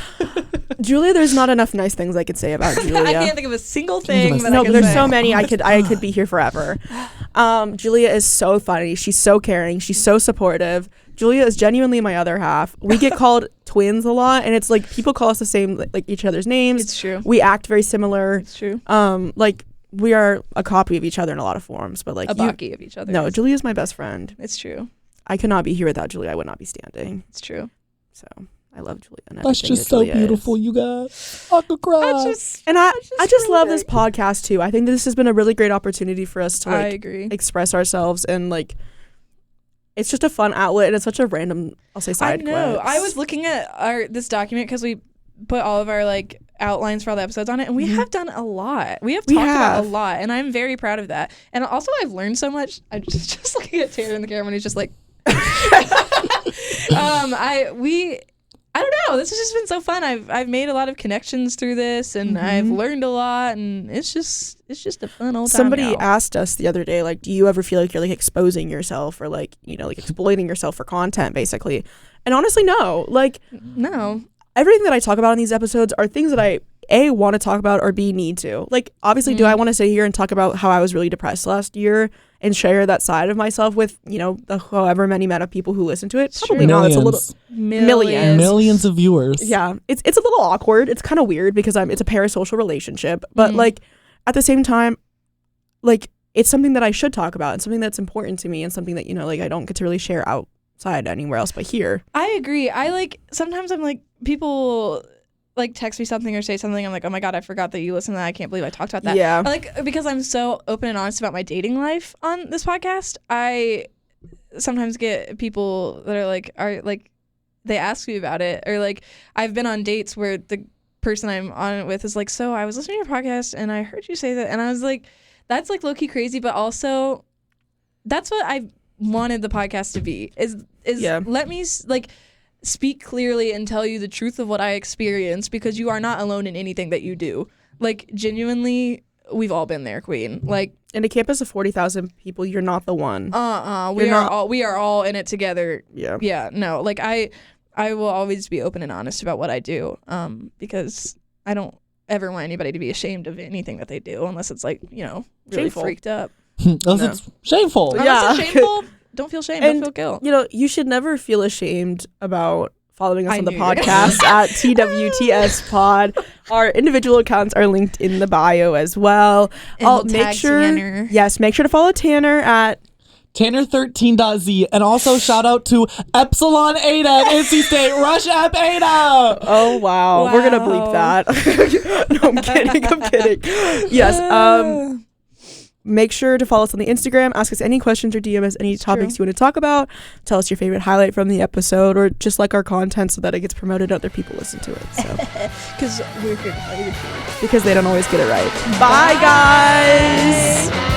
Julia, there's not enough nice things I could say about Julia. I can't think of a single thing. There's so many. I could be here forever. Julia is so funny. She's so caring. She's so supportive. Julia is genuinely my other half. We get called twins a lot, and it's like people call us the same like each other's names. It's true. We act very similar. It's true. Like we are a copy of each other in a lot of forms, but like a baki of each other. No, Julia's my best friend. It's true. I could not be here without Julia. I would not be standing. It's true. So I love Julia. And that's just so beautiful, you guys. I could cry. I just really love this podcast too. I think this has been a really great opportunity for us to like express ourselves, and like it's just a fun outlet, and it's such a random, I'll say, side I know. quest. I was looking at this document because we put all of our like outlines for all the episodes on it, and we have done a lot. We have talked about a lot, and I'm very proud of that. And also, I've learned so much. I'm just looking at Tanner in the camera, and he's just like, I don't know. This has just been so fun. I've made a lot of connections through this, and I've learned a lot, and it's just a fun old time. Somebody asked us the other day, like, do you ever feel like you're like exposing yourself or like like exploiting yourself for content, basically? And honestly, no. Like, no. Everything that I talk about in these episodes are things that I A, want to talk about, or B, need to. Like, obviously, do I want to sit here and talk about how I was really depressed last year and share that side of myself with, the however many amount of people who listen to it? Probably not. It's a little millions of viewers. Yeah. It's a little awkward. It's kind of weird because it's a parasocial relationship. But like at the same time, like it's something that I should talk about and something that's important to me and something that, like I don't get to really share outside anywhere else but here. I agree. Sometimes I'm like, people like text me something or say something, I'm like, oh my god, I forgot that you listen to that. I can't believe I talked about that. Yeah. Like, because I'm so open and honest about my dating life on this podcast, I sometimes get people that are like they ask me about it, or like I've been on dates where the person I'm on it with is like, so I was listening to your podcast and I heard you say that, and I was like, that's like low-key crazy, but also that's what I wanted the podcast to be, is let me like speak clearly and tell you the truth of what I experience, because you are not alone in anything that you do. Like, genuinely, we've all been there, queen. Like, in a campus of 40,000 people, you're not the one. We are all in it together. Yeah. No, like I will always be open and honest about what I do, because I don't ever want anybody to be ashamed of anything that they do, unless it's like, really shameful. freaked up. Unless it's shameful. Unless it's shameful. Don't feel shame. And, don't feel guilt. You should never feel ashamed about following us on the podcast at TWTS Pod. Our individual accounts are linked in the bio as well. And I'll make sure Tanner. Yes, make sure to follow Tanner at Tanner13.z, and also shout out to Epsilon Ada at NC State, Rush Ep Ada. Oh wow. We're gonna bleep that. No, I'm kidding. Yes. make sure to follow us on the Instagram. Ask us any questions or DM us any topics you want to talk about. Tell us your favorite highlight from the episode, or just like our content so that it gets promoted, other people listen to it. So Because we're here to tell you the truth. because they don't always get it right. Bye guys.